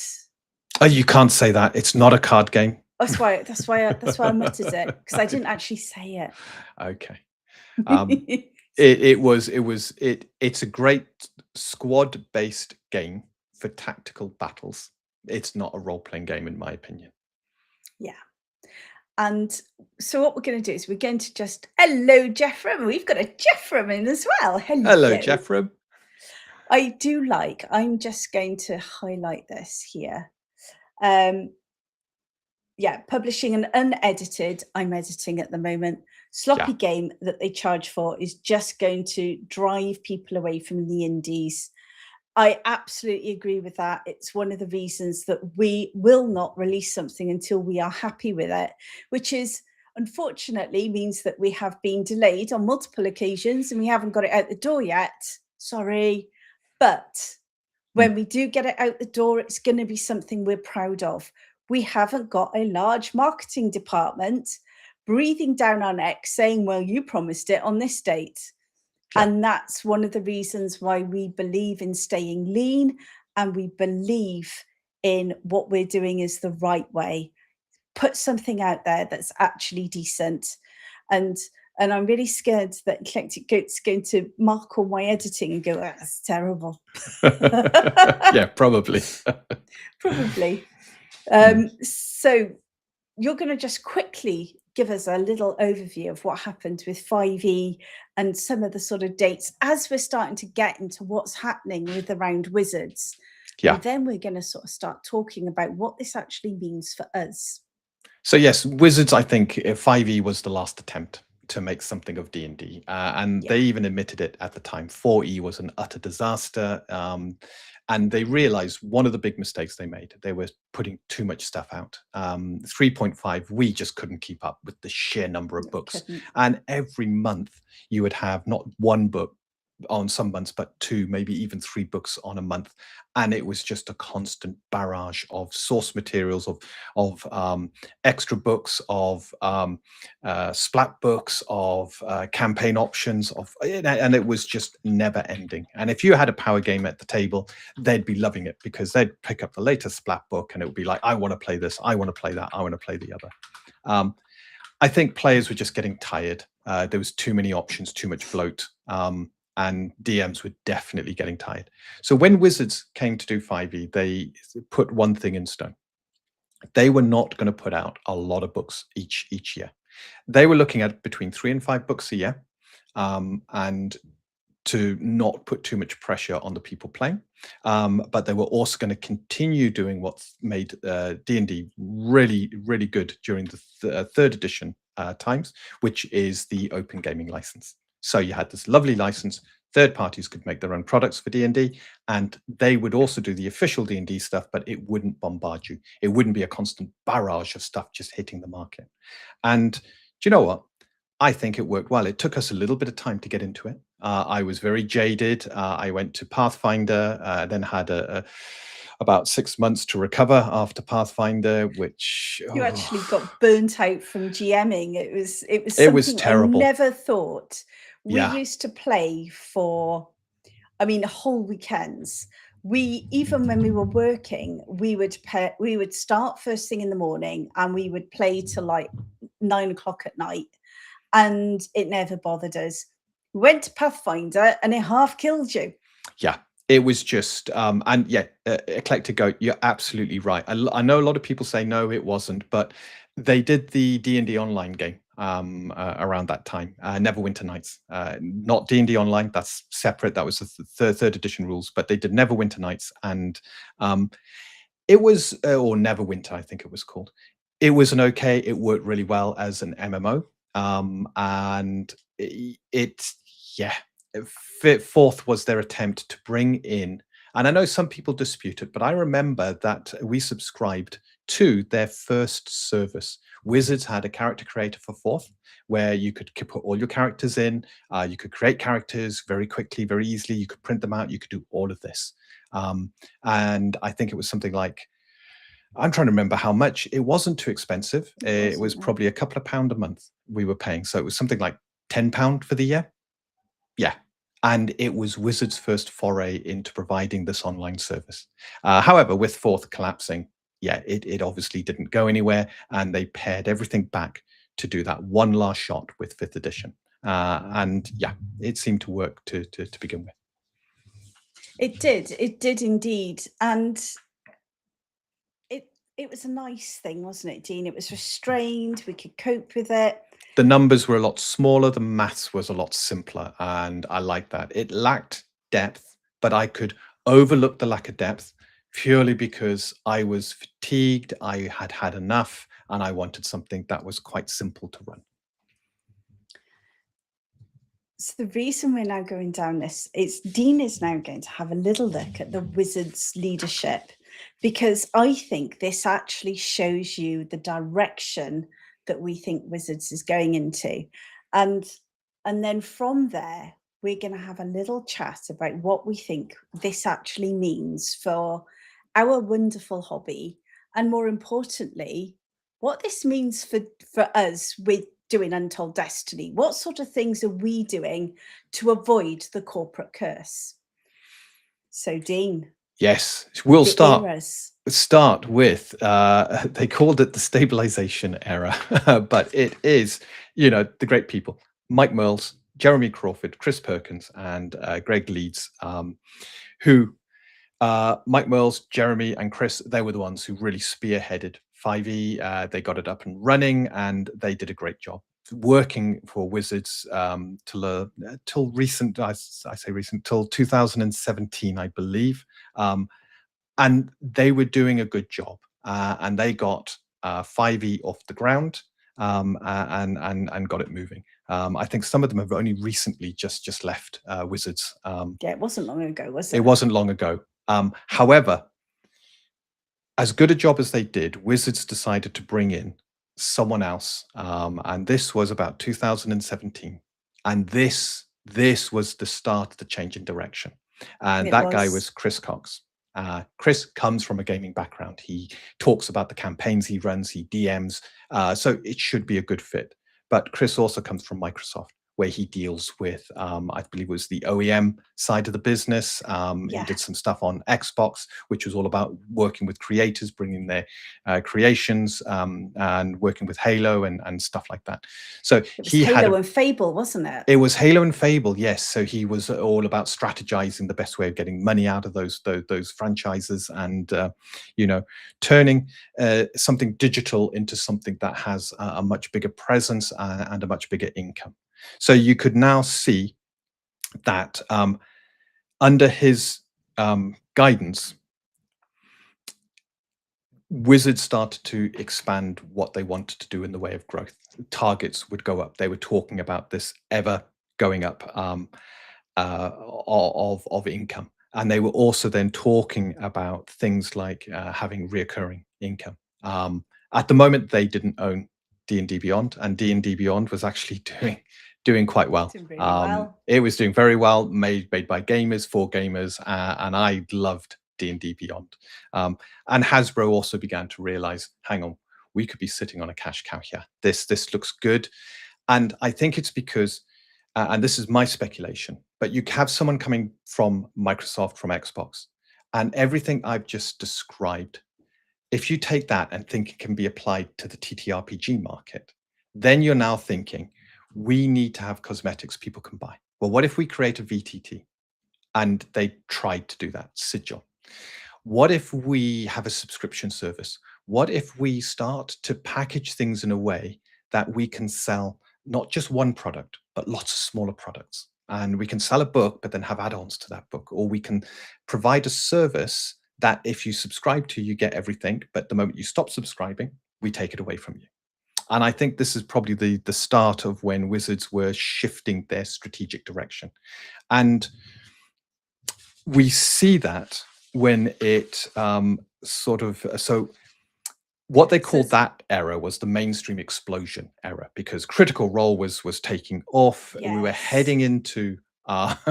you can't say that. It's not a card game. That's why I muttered it, because I didn't actually say it. Okay. It's a great squad-based game for tactical battles. It's not a role-playing game, in my opinion. Yeah. And so what we're going to do is we're going to just... Hello, Jeffrem. We've got a Jeffrem in as well. Hello, Jeffrem. I'm just going to highlight this here. Publishing an unedited, I'm editing at the moment, sloppy game that they charge for is just going to drive people away from the indies. I absolutely agree with that. It's one of the reasons that we will not release something until we are happy with it, which is unfortunately means that we have been delayed on multiple occasions and we haven't got it out the door yet. Sorry. But when we do get it out the door, it's going to be something we're proud of. We haven't got a large marketing department breathing down our necks saying, well, you promised it on this date. Yeah. And that's one of the reasons why we believe in staying lean and we believe in what we're doing is the right way. Put something out there that's actually decent. And I'm really scared that Eclectic Goat's going to mark all my editing and go, that's terrible. Yeah, probably. Probably. So you're going to just quickly give us a little overview of what happened with 5e and some of the sort of dates as we're starting to get into what's happening with around Wizards. Yeah. And then we're going to sort of start talking about what this actually means for us. So yes, Wizards, I think 5e was the last attempt to make something of D&D, and Yeah. they even admitted it at the time. 4e was an utter disaster, and they realized one of the big mistakes they made. They were putting too much stuff out. 3.5, we just couldn't keep up with the sheer number of No, books, couldn't. and every month you would have not one book on some months, but two, maybe even three books on a month, and it was just a constant barrage of source materials, of extra books, of splat books, of campaign options, and it was just never ending. And if you had a power game at the table, they'd be loving it because they'd pick up the latest splat book, and it would be like, I want to play this, I want to play that, I want to play the other. I think players were just getting tired. There was too many options, too much bloat. And DMs were definitely getting tired. So when Wizards came to do 5e, they put one thing in stone. They were not going to put out a lot of books each year. They were looking at between 3 and 5 books a year, and to not put too much pressure on the people playing. But they were also going to continue doing what's made D&D really, really good during the third edition times, which is the open gaming license. So you had this lovely license. Third parties could make their own products for D&D, and they would also do the official D&D stuff, but it wouldn't bombard you. It wouldn't be a constant barrage of stuff just hitting the market. And do you know what? I think it worked well. It took us a little bit of time to get into it. I was very jaded. I went to Pathfinder, then had about 6 months to recover after Pathfinder, which You actually got burnt out from GMing. It was it was something I terrible. never thought. We Yeah, used to play for, I mean, whole weekends. We, even when we were working, we would start first thing in the morning and we would play till like 9 o'clock at night, and it never bothered us. We went to Pathfinder and it half killed you. yeah. It was just, and yeah, Eclectic Goat, you're absolutely right. I know a lot of people say no, it wasn't, but they did the D&D online game around that time, Neverwinter Nights. Not D&D online, that's separate. That was the third edition rules, but they did Neverwinter Nights, and it was, or Neverwinter, I think it was called. It was an okay, it worked really well as an MMO, and yeah, fourth was their attempt to bring in, and I know some people dispute it, but I remember that we subscribed to their first service. Wizards had a character creator for fourth, where you could put all your characters in, you could create characters very quickly, very easily, you could print them out, you could do all of this. And I think it was something like, I'm trying to remember how much. It wasn't too expensive. It was probably a couple of pound a month we were paying. So it was something like £10 for the year. Yeah. And it was Wizards' first foray into providing this online service. However, with fourth collapsing, yeah, it obviously didn't go anywhere, and they pared everything back to do that one last shot with fifth edition. And yeah, it seemed to work to begin with. It did indeed. And it was a nice thing, wasn't it, Dean? It was restrained, we could cope with it. The numbers were a lot smaller, the maths was a lot simpler, and I like that. It lacked depth, but I could overlook the lack of depth purely because I was fatigued, I had had enough, and I wanted something that was quite simple to run. So the reason we're now going down this is Dean is now going to have a little look at the Wizards leadership, because I think this actually shows you the direction that we think Wizards is going into. And then from there, we're going to have a little chat about what we think this actually means for our wonderful hobby, and more importantly, what this means for us with doing Untold Destiny. What sort of things are we doing to avoid the corporate curse? So, Dean. Yes, we'll start with, they called it the stabilization era, but it is, the great people, Mike Merles, Jeremy Crawford, Chris Perkins, and Greg Leeds, who, Mike Merles, Jeremy, and Chris, they were the ones who really spearheaded 5e. They got it up and running, and they did a great job working for Wizards till recent. I say recent, till 2017, I believe. And they were doing a good job, and they got 5e off the ground, and got it moving. I think some of them have only recently just left Wizards. Yeah, it wasn't long ago, was It it? wasn't long ago. However, as good a job as they did, Wizards decided to bring in someone else, and this was about 2017. And this was the start of the change in direction. And It that guy was. was Chris Cox. Chris comes from a gaming background. He talks about the campaigns he runs, he DMs, so it should be a good fit. But Chris also comes from Microsoft, where he deals with, I believe it was the OEM side of the business. He Yeah. did some stuff on Xbox, which was all about working with creators, bringing their creations, and working with Halo and stuff like that. So It was he had Halo and Fable, wasn't it? it was Halo and Fable, yes. So he was all about strategizing the best way of getting money out of those franchises, and you know, turning something digital into something that has a much bigger presence and a much bigger income. So you could now see that under his guidance, Wizards started to expand what they wanted to do in the way of growth. Targets would go up. They were talking about this ever going up, of income, and they were also then talking about things like having reoccurring income. At the moment, they didn't own D&D Beyond, and D&D Beyond was actually doing quite well. Did really well. It was doing very well, made by gamers for gamers, and I loved D&D Beyond. And Hasbro also began to realize, hang on, we could be sitting on a cash cow here. This looks good, and I think it's because, and this is my speculation, but you have someone coming from Microsoft, from Xbox, and everything I've just described, if you take that and think it can be applied to the TTRPG market, then you're now thinking, we need to have cosmetics people can buy. Well, what if we create a VTT? And they tried to do that, Sigil. What if we have a subscription service? What if we start to package things in a way that we can sell not just one product, but lots of smaller products? And we can sell a book, but then have add-ons to that book. Or we can provide a service that if you subscribe to, you get everything. But the moment you stop subscribing, we take it away from you. And I think this is probably the start of when Wizards were shifting their strategic direction. And we see that when it so what they called that era was the mainstream explosion era, because Critical Role was taking off. We were Yes. heading into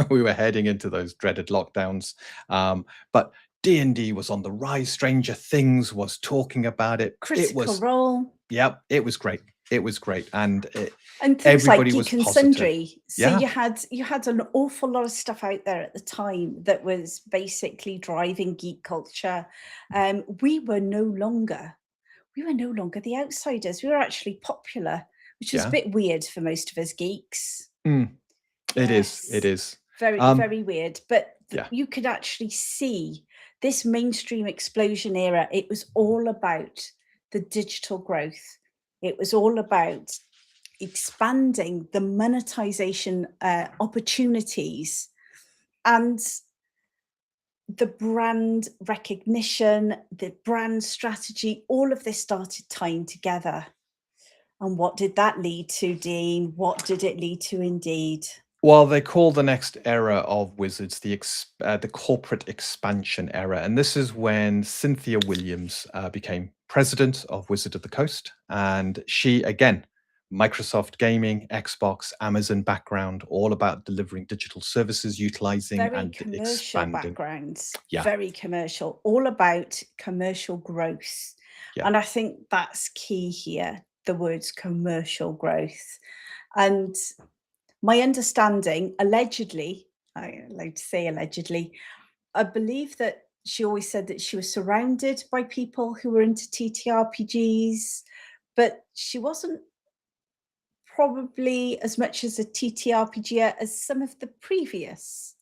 we were heading into those dreaded lockdowns, but D&D was on the rise. Stranger Things was talking about it. Critical Role. Yep, it was great. It was great, and things like everybody was Geek and positive. Sundry. So Yeah. you had an awful lot of stuff out there at the time that was basically driving geek culture. We were no longer the outsiders. We were actually popular, which was a Yeah. bit weird for most of us geeks. It is. Very, very weird. But Yeah. you could actually see this mainstream explosion era. It was all about the digital growth. It was all about expanding the monetization opportunities and the brand recognition, the brand strategy. All of this started tying together. And what did that lead to, Dean? What did it lead to indeed? Well, they call the next era of Wizards the corporate expansion era, and this is when Cynthia Williams became president of Wizard of the Coast, and she, again, Microsoft Gaming, Xbox, Amazon background, all about delivering digital services, utilizing Very and commercial expanding. backgrounds. Yeah. Very commercial, all about commercial growth. Yeah. And I think that's key here, the words commercial growth. And my understanding, allegedly, I like to say allegedly, I believe that she always said that she was surrounded by people who were into TTRPGs, but she wasn't probably as much as a TTRPG as some of the previous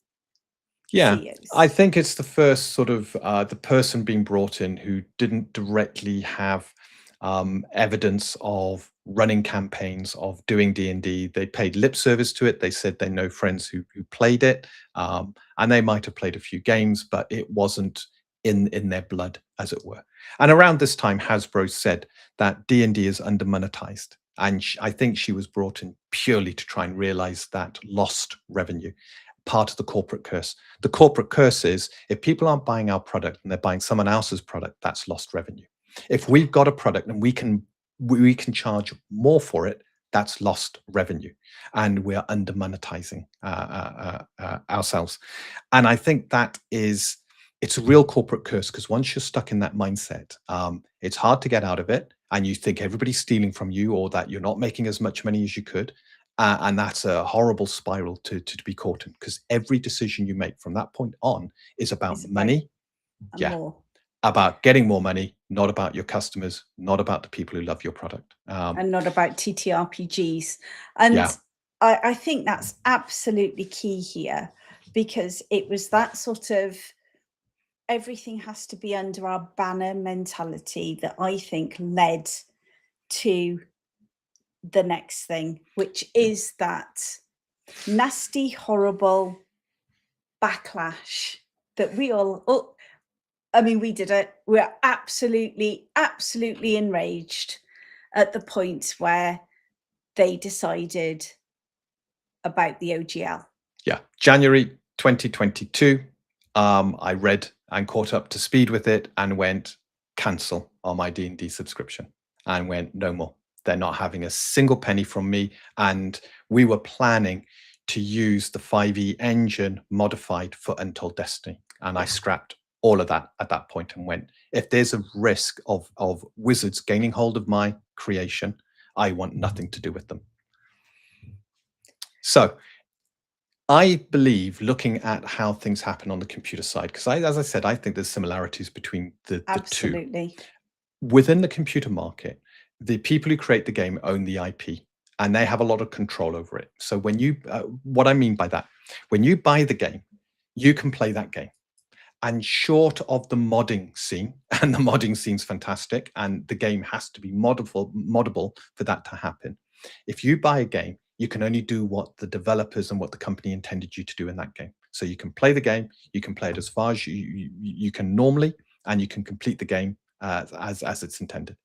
CEOs. I think it's the first sort of the person being brought in who didn't directly have evidence of running campaigns, of doing D&D. They paid lip service to it. They said they know friends who played it, and they might have played a few games, but it wasn't in their blood, as it were. And around this time, Hasbro said that D&D is under-monetized. And I think she was brought in purely to try and realize that lost revenue, part of the corporate curse. The corporate curse is if people aren't buying our product and they're buying someone else's product, that's lost revenue. If we've got a product and we can charge more for it, that's lost revenue, and we're under monetizing ourselves. And I think that it's a real corporate curse, because once you're stuck in that mindset, it's hard to get out of it, and you think everybody's stealing from you, or that you're not making as much money as you could. And that's a horrible spiral to be caught in, because every decision you make from that point on is about money. And more. About getting more money, not about your customers, not about the people who love your product. And not about TTRPGs. And I think that's absolutely key here, because it was that sort of everything has to be under our banner mentality that I think led to the next thing, which is that nasty, horrible backlash that we all, I mean, we did it. We're absolutely enraged at the point where they decided about the OGL. Yeah, January 2022, I read and caught up to speed with it and went, cancel on my D&D subscription, and went, no more. They're not having a single penny from me. And we were planning to use the 5e engine modified for Untold Destiny. And I scrapped all of that at that point and went, if there's a risk of wizards gaining hold of my creation, I want nothing to do with them. So I believe, looking at how things happen on the computer side, because as I said, I think there's similarities between the two. Within the computer market, the people who create the game own the IP, and they have a lot of control over it. So when you, what I mean by that, when you buy the game, you can play that game. And short of the modding scene, and the modding scene's fantastic, and the game has to be moddable for that to happen. If you buy a game, you can only do what the developers and what the company intended you to do in that game. So you can play the game, you can play it as far as you can normally, and you can complete the game as it's intended.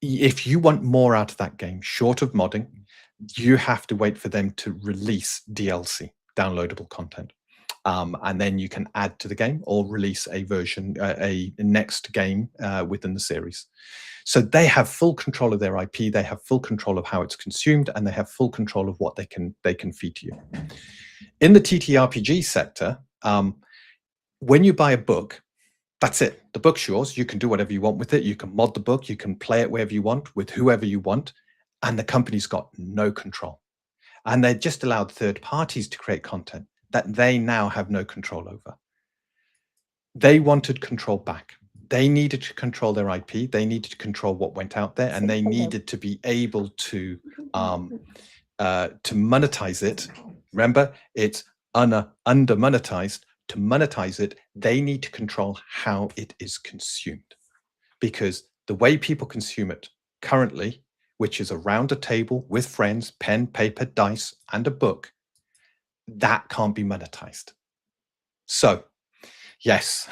If you want more out of that game, short of modding, you have to wait for them to release DLC, downloadable content. And then you can add to the game or release a version, a next game within the series. So they have full control of their IP, they have full control of how it's consumed, and they have full control of what they can feed to you. In the TTRPG sector, when you buy a book, that's it. The book's yours. You can do whatever you want with it. You can mod the book. You can play it wherever you want, with whoever you want. And the company's got no control. And they're just allowed third parties to create content that they now have no control over. They wanted control back. They needed to control their IP. They needed to control what went out there, and they needed to be able to monetize it. Remember, it's under monetized. To monetize it, they need to control how it is consumed, because the way people consume it currently, which is around a table with friends, pen, paper, dice, and a book, that can't be monetized. So, yes,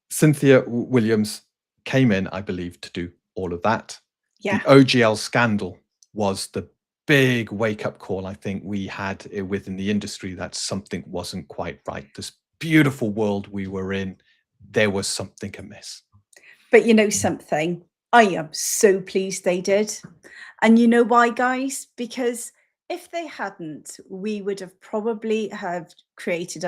Cynthia Williams came in, I believe, to do all of that. Yeah. The OGL scandal was the big wake-up call I think we had within the industry, that something wasn't quite right. This beautiful world we were in, there was something amiss. But you know something? I am so pleased they did. And you know why, guys? Because if they hadn't, we would have probably have created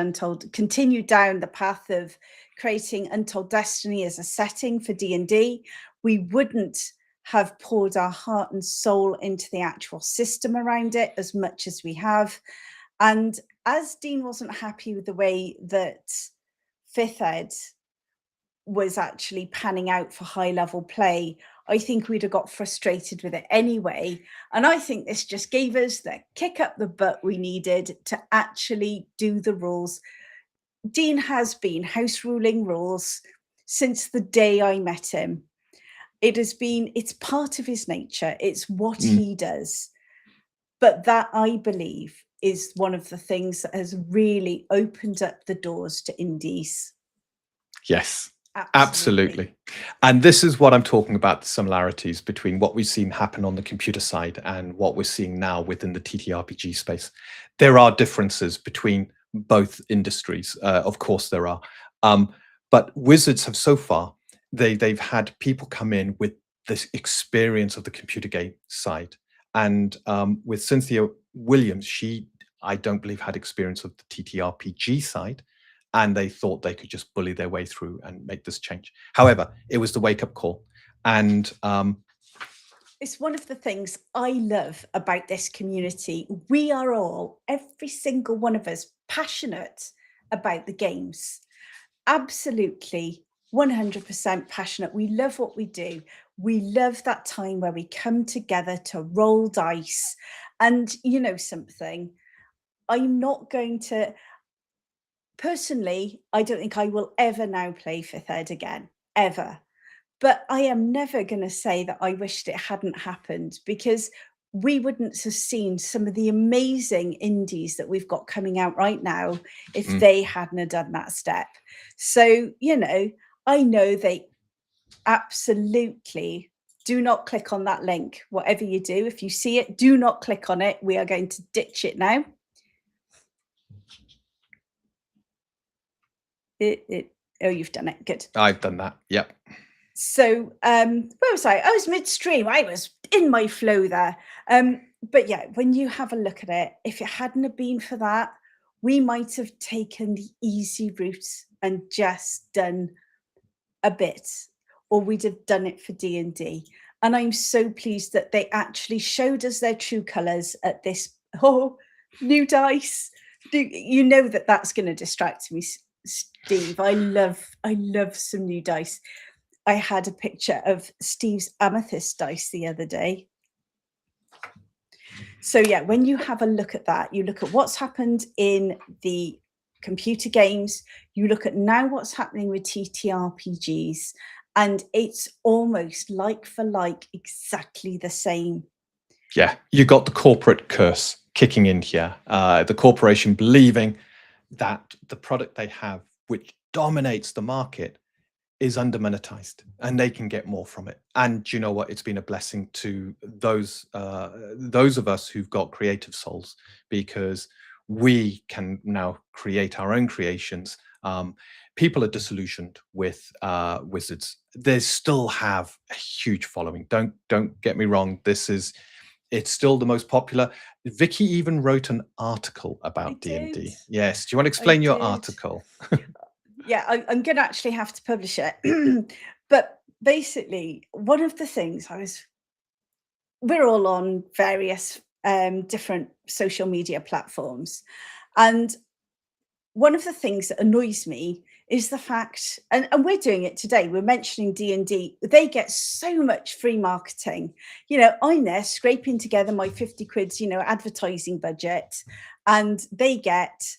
continued down the path of creating Untold Destiny as a setting for D&D. We wouldn't have poured our heart and soul into the actual system around it as much as we have. And as Dean wasn't happy with the way that 5th Ed was actually panning out for high level play, I think we'd have got frustrated with it anyway. And I think this just gave us the kick up the butt we needed to actually do the rules. Dean has been house ruling rules since the day I met him. It's part of his nature. It's what he does. But that, I believe, is one of the things that has really opened up the doors to indies. Yes, Absolutely. absolutely. And this is what I'm talking about, the similarities between what we've seen happen on the computer side and what we're seeing now within the TTRPG space. There are differences between both industries. Of course, there are. But Wizards have so far, they've had people come in with this experience of the computer game side. And with Cynthia Williams, I don't believe, had experience of the TTRPG side, and they thought they could just bully their way through and make this change. However, it was the wake-up call. And it's one of the things I love about this community. We are all, every single one of us, passionate about the games. Absolutely 100% passionate. We love what we do. We love that time where we come together to roll dice. And you know something, I'm not going to, personally, I don't think I will ever now play Fifth Ed again, ever. But I am never going to say that I wished it hadn't happened, because we wouldn't have seen some of the amazing indies that we've got coming out right now if they hadn't have done that step. So, you know, I know they absolutely do not click on that link. Whatever you do, if you see it, do not click on it. We are going to ditch it now. Oh, you've done it. Good. I've done that. Yep. So where was I? I was midstream. I was in my flow there. But yeah, when you have a look at it, if it hadn't have been for that, we might have taken the easy route and just done a bit, or we'd have done it for D&D. And I'm so pleased that they actually showed us their true colors at this. Oh, new dice. You know that that's going to distract me, Steve. I love some new dice. I had a picture of Steve's amethyst dice the other day. So yeah, when you have a look at that, you look at what's happened in the computer games, you look at now what's happening with TTRPGs, and it's almost like for like exactly the same. Yeah, you got the corporate curse kicking in here. The corporation believing that the product they have, which dominates the market, is under-monetized and they can get more from it. And you know what? It's been a blessing to those of us who've got creative souls, because we can now create our own creations. People are disillusioned with Wizards. They still have a huge following. Don't get me wrong. It's still the most popular. Vicky even wrote an article about D&D. Yes. Do you want to explain your article? Yeah, I'm going to actually have to publish it. But basically, one of the things we're all on various different social media platforms. And one of the things that annoys me is the fact, and we're doing it today, we're mentioning D&D, they get so much free marketing. You know, I'm there scraping together my 50 quid, you know, advertising budget, and they get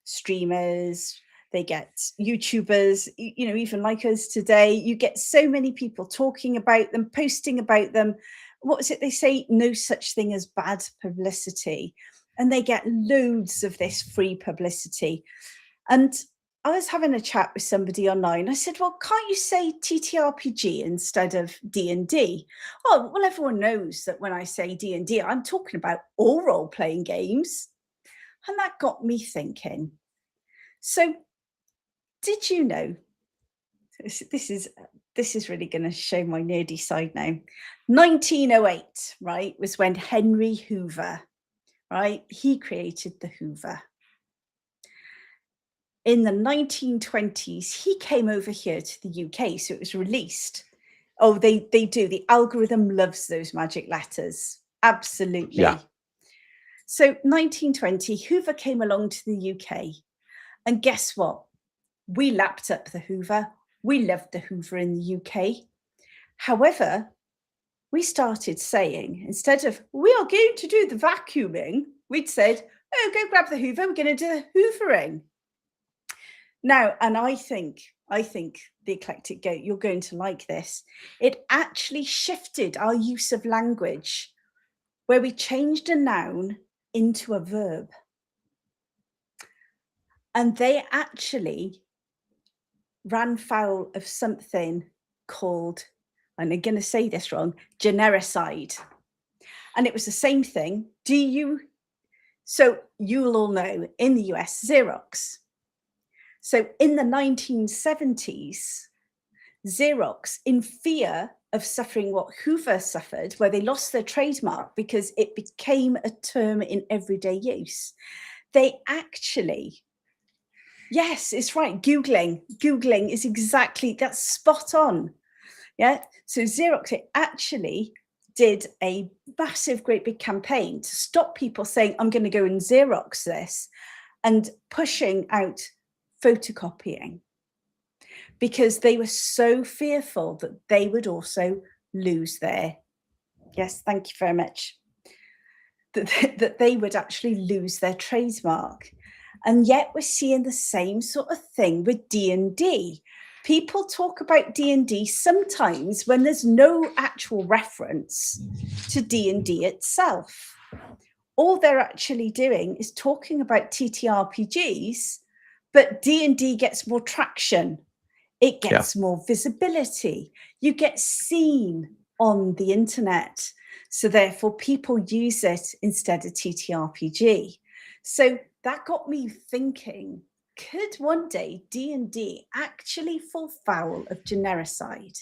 streamers, they get YouTubers, you know, even like us today, you get so many people talking about them, posting about them. What is it they say? No such thing as bad publicity. And they get loads of this free publicity. And I was having a chat with somebody online. I said, well, can't you say TTRPG instead of D&D? Oh, well, everyone knows that when I say D&D, I'm talking about all role-playing games. And that got me thinking. So did you know, this is really going to show my nerdy side now. 1908, right, was when Henry Hoover, right, he created the Hoover. In the 1920s, he came over here to the UK, so it was released. Oh, they do. The algorithm loves those magic letters. Absolutely. Yeah. So 1920, Hoover came along to the UK. And guess what? We lapped up the Hoover. We loved the Hoover in the UK. However, we started saying, instead of, we are going to do the vacuuming, we'd said, oh, go grab the Hoover, we're going to do the hoovering. Now, and I think the Eclectic Goat, you're going to like this. It actually shifted our use of language, where we changed a noun into a verb. And they actually ran foul of something called, and I'm going to say this wrong, genericide. And it was the same thing. So you'll all know in the US, Xerox. So in the 1970s, Xerox, in fear of suffering what Hoover suffered, where they lost their trademark because it became a term in everyday use, they actually, yes, it's right, Googling is exactly, that's spot on. Yeah, so Xerox, it actually did a massive, great big campaign to stop people saying, I'm going to go and Xerox this, and pushing out photocopying, because they were so fearful that they would also lose their, yes, thank you very much, that they would actually lose their trademark. And yet we're seeing the same sort of thing with D&D. People talk about D&D sometimes when there's no actual reference to D&D itself. All they're actually doing is talking about TTRPGs, but D&D gets more traction. It gets more visibility. You get seen on the internet. So therefore, people use it instead of TTRPG. So that got me thinking, could one day D&D actually fall foul of genericide?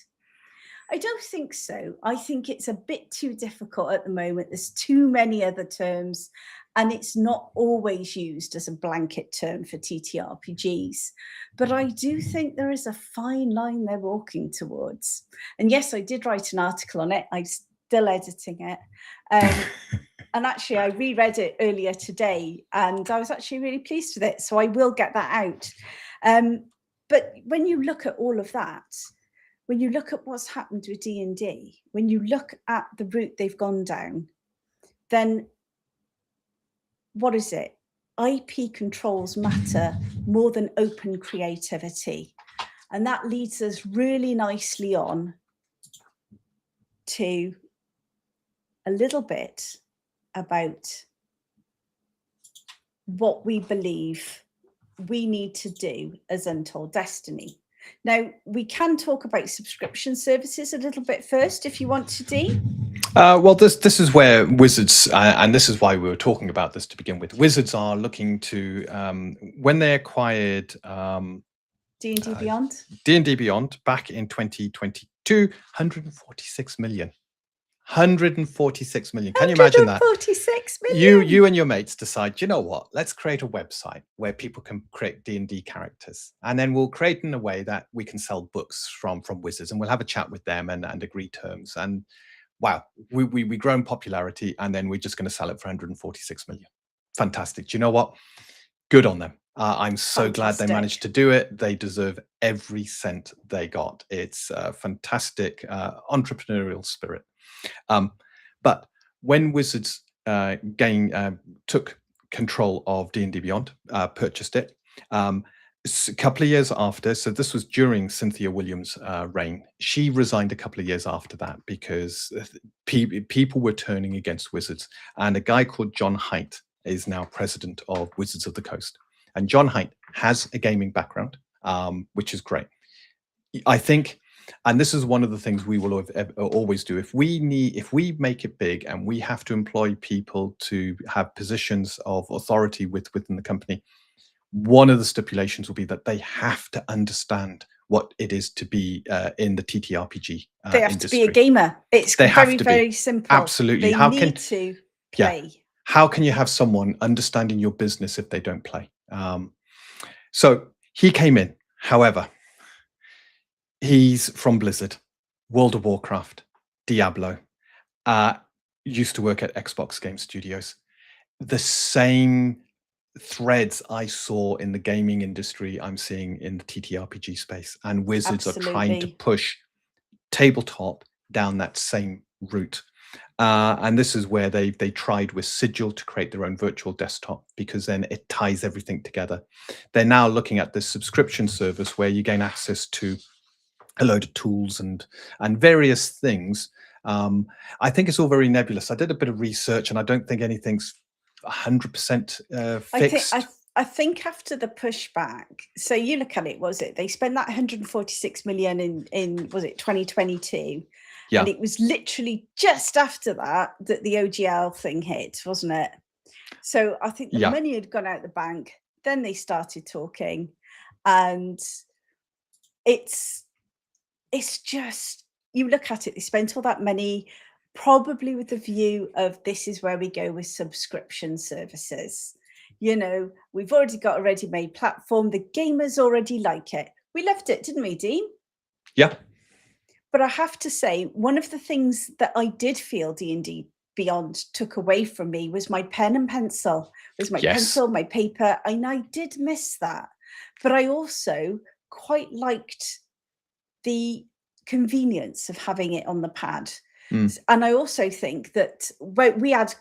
I don't think so. I think it's a bit too difficult at the moment. There's too many other terms, and it's not always used as a blanket term for TTRPGs. But I do think there is a fine line they're walking towards. And yes, I did write an article on it. I'm still editing it. And actually, I reread it earlier today, and I was actually really pleased with it. So I will get that out. But when you look at all of that, when you look at what's happened with D&D, when you look at the route they've gone down, then what is it? IP controls matter more than open creativity. And that leads us really nicely on to a little bit about what we believe we need to do as Untold Destiny. Now, we can talk about subscription services a little bit first, if you want to, Dee. Well, this is where Wizards, and this is why we were talking about this to begin with. Wizards are looking to, when they acquired D&D Beyond? D&D Beyond back in 2022, 146 million. 146 million. Can you imagine that? 146 million. You and your mates decide, you know what? Let's create a website where people can create D&D characters, and then we'll create in a way that we can sell books from Wizards, and we'll have a chat with them and agree terms. And wow, we grow in popularity, and then we're just going to sell it for 146 million. Fantastic. Do you know what? Good on them. I'm so glad they managed to do it. They deserve every cent they got. It's a fantastic entrepreneurial spirit. But when Wizards took control of D&D Beyond, purchased it, a couple of years after, so this was during Cynthia Williams' reign, she resigned a couple of years after that because people were turning against Wizards. And a guy called John Haidt is now president of Wizards of the Coast. And John Haidt has a gaming background, which is great. I think, and this is one of the things we will always do. If we make it big and we have to employ people to have positions of authority within the company, one of the stipulations will be that they have to understand what it is to be in the TTRPG they have industry. to be a gamer. It's very simple. Absolutely. They need to play. Yeah. How can you have someone understanding your business if they don't play? So he came in. However, he's from Blizzard, World of Warcraft, Diablo, used to work at Xbox Game Studios. The same threads I saw in the gaming industry, I'm seeing in the TTRPG space, and Wizards are trying to push tabletop down that same route. And this is where they tried with Sigil to create their own virtual desktop, because then it ties everything together. They're now looking at this subscription service where you gain access to a load of tools and various things. I think it's all very nebulous. I did a bit of research, and I don't think anything's 100% fixed. I think after the pushback, so you look at it, was it? They spent that 146 million in was it 2022? Yeah. And it was literally just after that the OGL thing hit, wasn't it? So I think the Yeah. money had gone out the bank. Then they started talking, and it's just, you look at it, they spent all that money probably with the view of this is where we go with subscription services. You know, we've already got a ready-made platform. The gamers already like it. We loved it, didn't we, Dean? Yeah. But I have to say, one of the things that I did feel D&D Beyond took away from me was my pen and pencil, was my Yes. pencil, my paper, and I did miss that. But I also quite liked the convenience of having it on the pad. And I also think that we had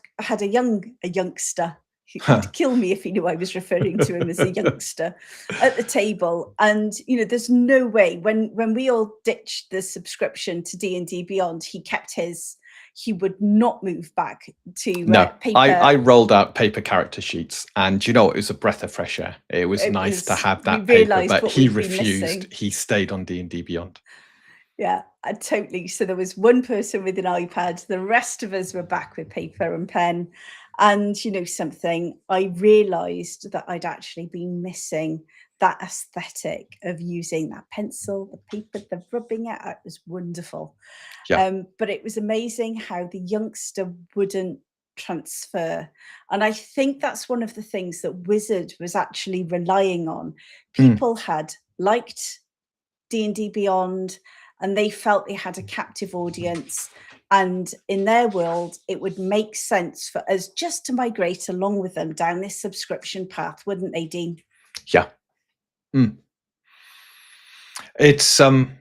a youngster, he'd kill me if he knew I was referring to him as a youngster, at the table. And you know, there's no way, when we all ditched the subscription to D&D Beyond, he kept his. He would not move back to paper. I rolled out paper character sheets, and you know, it was a breath of fresh air. It was nice to have that paper, but he refused. He stayed on D&D Beyond. Yeah, totally. So there was one person with an iPad. The rest of us were back with paper and pen. And you know something, I realised that I'd actually been missing that aesthetic of using that pencil, the paper, the rubbing it. It was wonderful. Yeah. But it was amazing how the youngster wouldn't transfer. And I think that's one of the things that Wizard was actually relying on. People had liked D&D Beyond, and they felt they had a captive audience. And in their world, it would make sense for us just to migrate along with them down this subscription path, wouldn't they, Dean? Yeah. It's and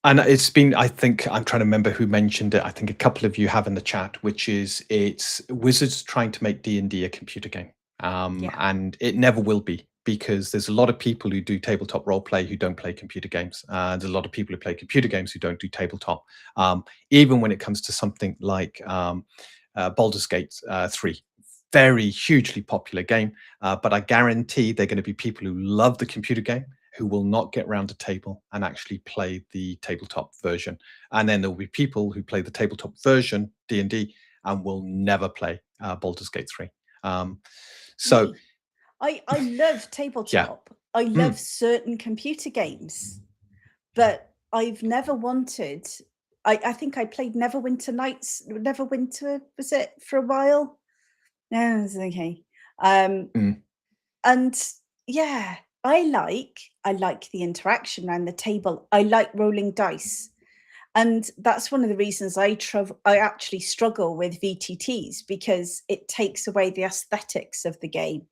it's been, I think, I'm trying to remember who mentioned it. I think a couple of you have in the chat, which is it's Wizards trying to make D&D a computer game. And it never will be, because there's a lot of people who do tabletop role play who don't play computer games. There's a lot of people who play computer games who don't do tabletop. Even when it comes to something like Baldur's Gate 3. Very hugely popular game, but I guarantee they're going to be people who love the computer game who will not get round a table and actually play the tabletop version. And then there will be people who play the tabletop version, D&D, and will never play Baldur's Gate 3. So I love tabletop. I love certain computer games, but I've never wanted. I think I played Neverwinter Nights. Neverwinter, was it, for a while? No, it's okay. And yeah, I like the interaction around the table. I like rolling dice. And that's one of the reasons I actually struggle with VTTs, because it takes away the aesthetics of the game.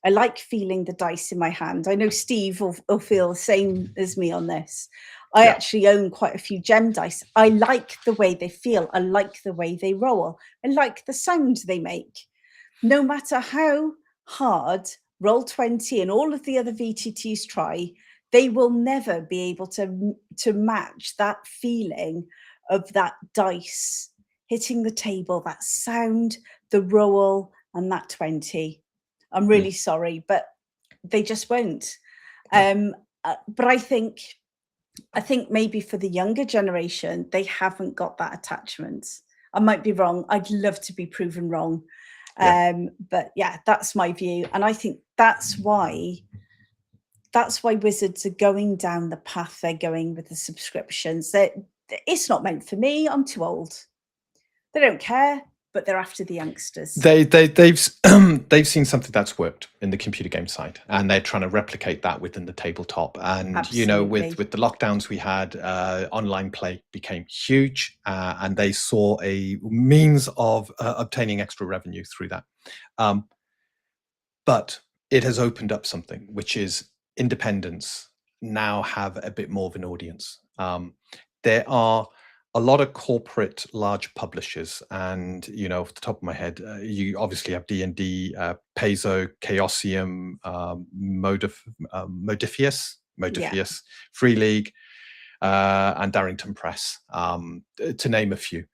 I like feeling the dice in my hand. I know Steve will feel the same as me on this. I actually own quite a few gem dice. I like the way they feel. I like the way they roll. I like the sound they make. No matter how hard Roll20 and all of the other VTTs try, they will never be able to match that feeling of that dice hitting the table, that sound, the roll, and that 20. I'm really sorry, but they just won't. But I think maybe for the younger generation, they haven't got that attachment. I might be wrong. I'd love to be proven wrong. But yeah, that's my view. And I think that's why Wizards are going down the path they're going with the subscriptions. It's not meant for me. I'm too old. They don't care, but they're after the youngsters. They've seen something that's worked in the computer game side, and they're trying to replicate that within the tabletop. And Absolutely. You know, with the lockdowns we had, online play became huge, and they saw a means of obtaining extra revenue through that. But it has opened up something, which is independents now have a bit more of an audience. There are a lot of corporate large publishers, and you know, off the top of my head, you obviously have D&D, Paizo, Chaosium, Modifius, Free League, and Darrington Press, to name a few.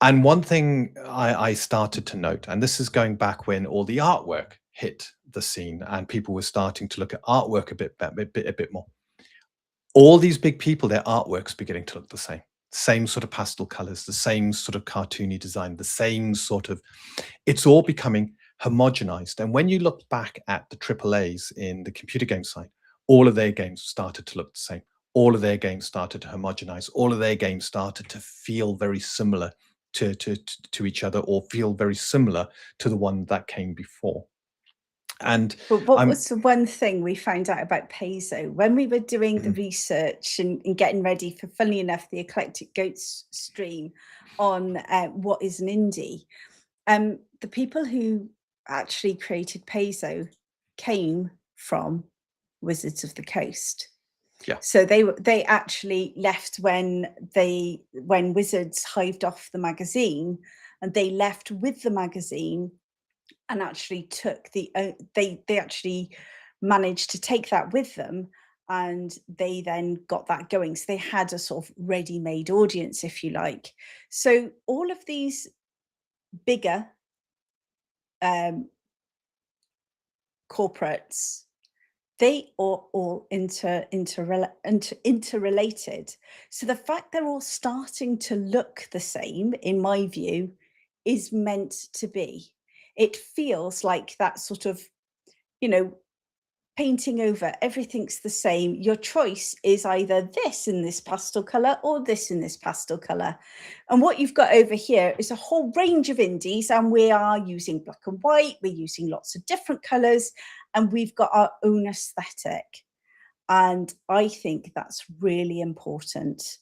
And one thing I started to note, and this is going back when all the artwork hit the scene, and people were starting to look at artwork a bit more. All these big people, their artwork's beginning to look the same sort of pastel colors, the same sort of cartoony design, the same sort of, it's all becoming homogenized. And when you look back at the AAAs in the computer game side, all of their games started to look the same. All of their games started to homogenize. All of their games started to feel very similar to each other, or feel very similar to the one that came before. And But what I'm was the one thing we found out about Paizo when we were doing the research and getting ready for, funnily enough, the Eclectic Goats stream on what is an indie? The people who actually created Paizo came from Wizards of the Coast. yeah, So they actually left when Wizards hived off the magazine, and they left with the magazine and actually took they actually managed to take that with them, and they then got that going. So they had a sort of ready-made audience, if you like. So all of these bigger corporates, they are all interrelated. So the fact they're all starting to look the same, in my view, is meant to be. It feels like that sort of, painting over, everything's the same. Your choice is either this in this pastel color or this in this pastel color. And what you've got over here is a whole range of indies, and we are using black and white, we're using lots of different colors, and we've got our own aesthetic. And I think that's really important.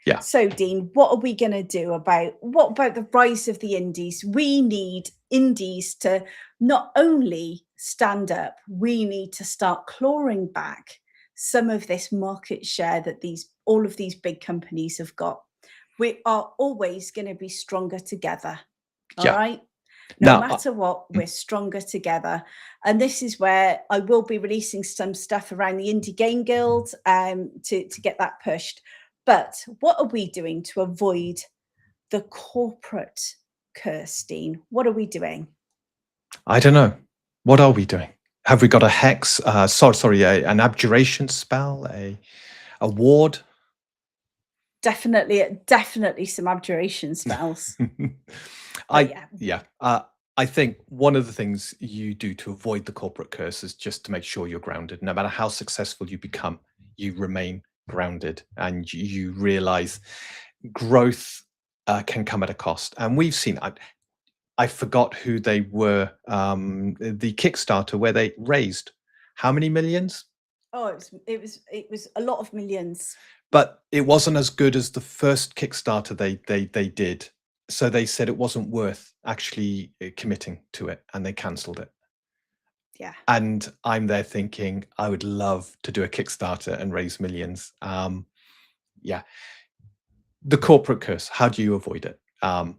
yeah. So, Dean, what are we going to do about the rise of the indies? We need indies to not only stand up, we need to start clawing back some of this market share that all of these big companies have got. We are always going to be stronger together. All Yeah. right. No Now, matter what, we're stronger together. And this is where I will be releasing some stuff around the Indie Game Guild to get that pushed. But what are we doing to avoid the corporate curse, Dean? What are we doing? I don't know. What are we doing? Have we got a hex? An abjuration spell, a ward? Definitely some abjuration spells. I think one of the things you do to avoid the corporate curse is just to make sure you're grounded. No matter how successful you become, you remain grounded, and you realize growth can come at a cost. And we've seen, I forgot who they were, the Kickstarter where they raised how many millions? Oh, it was a lot of millions. But it wasn't as good as the first Kickstarter they did. So they said it wasn't worth actually committing to it, and they cancelled it. Yeah. And I'm there thinking, I would love to do a Kickstarter and raise millions. Yeah. The corporate curse, how do you avoid it? How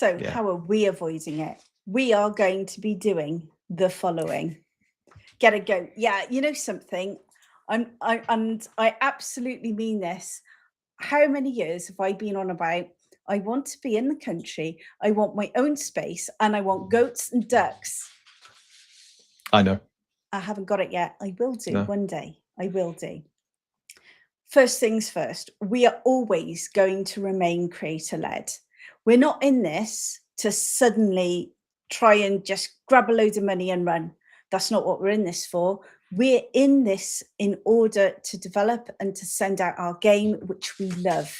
are we avoiding it? We are going to be doing the following. Get a go. Yeah, you know something? I absolutely mean this. How many years have I been on about, I want to be in the country, I want my own space, and I want goats and ducks? I know. I haven't got it yet. I will do one day. I will do. First things first, we are always going to remain creator-led. We're not in this to suddenly try and just grab a load of money and run. That's not what we're in this for. We're in this in order to develop and to send out our game, which we love.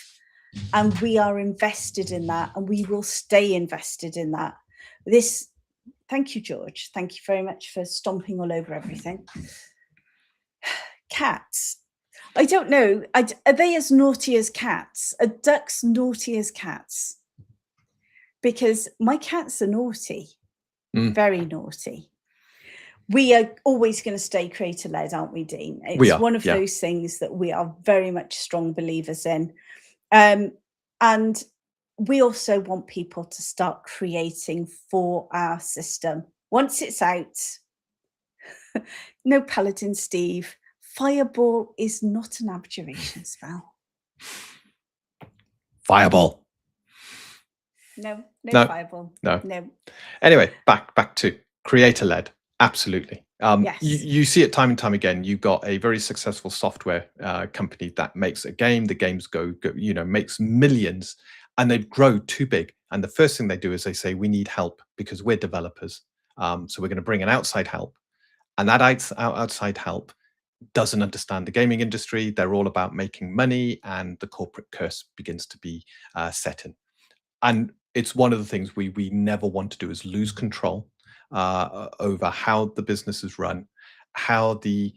And we are invested in that, and we will stay invested in that. Thank you, George. Thank you very much for stomping all over everything. Cats. I don't know. Are they as naughty as cats? Are ducks naughty as cats? Because my cats are naughty, very naughty. We are always going to stay creator-led, aren't we, Dean? It's one of those things that we are very much strong believers in. And we also want people to start creating for our system. Once it's out, no Paladin Steve, Fireball is not an abjuration spell. Fireball. No, No. Fireball. No. No. Anyway, back to Creator-led, absolutely. Yes. You see it time and time again. You've got a very successful software company that makes a game. The games makes millions, and they grow too big. And the first thing they do is they say, "We need help because we're developers. So we're going to bring in outside help." And that outside help doesn't understand the gaming industry. They're all about making money, and the corporate curse begins to be set in. And it's one of the things we never want to do is lose control over how the business is run, how the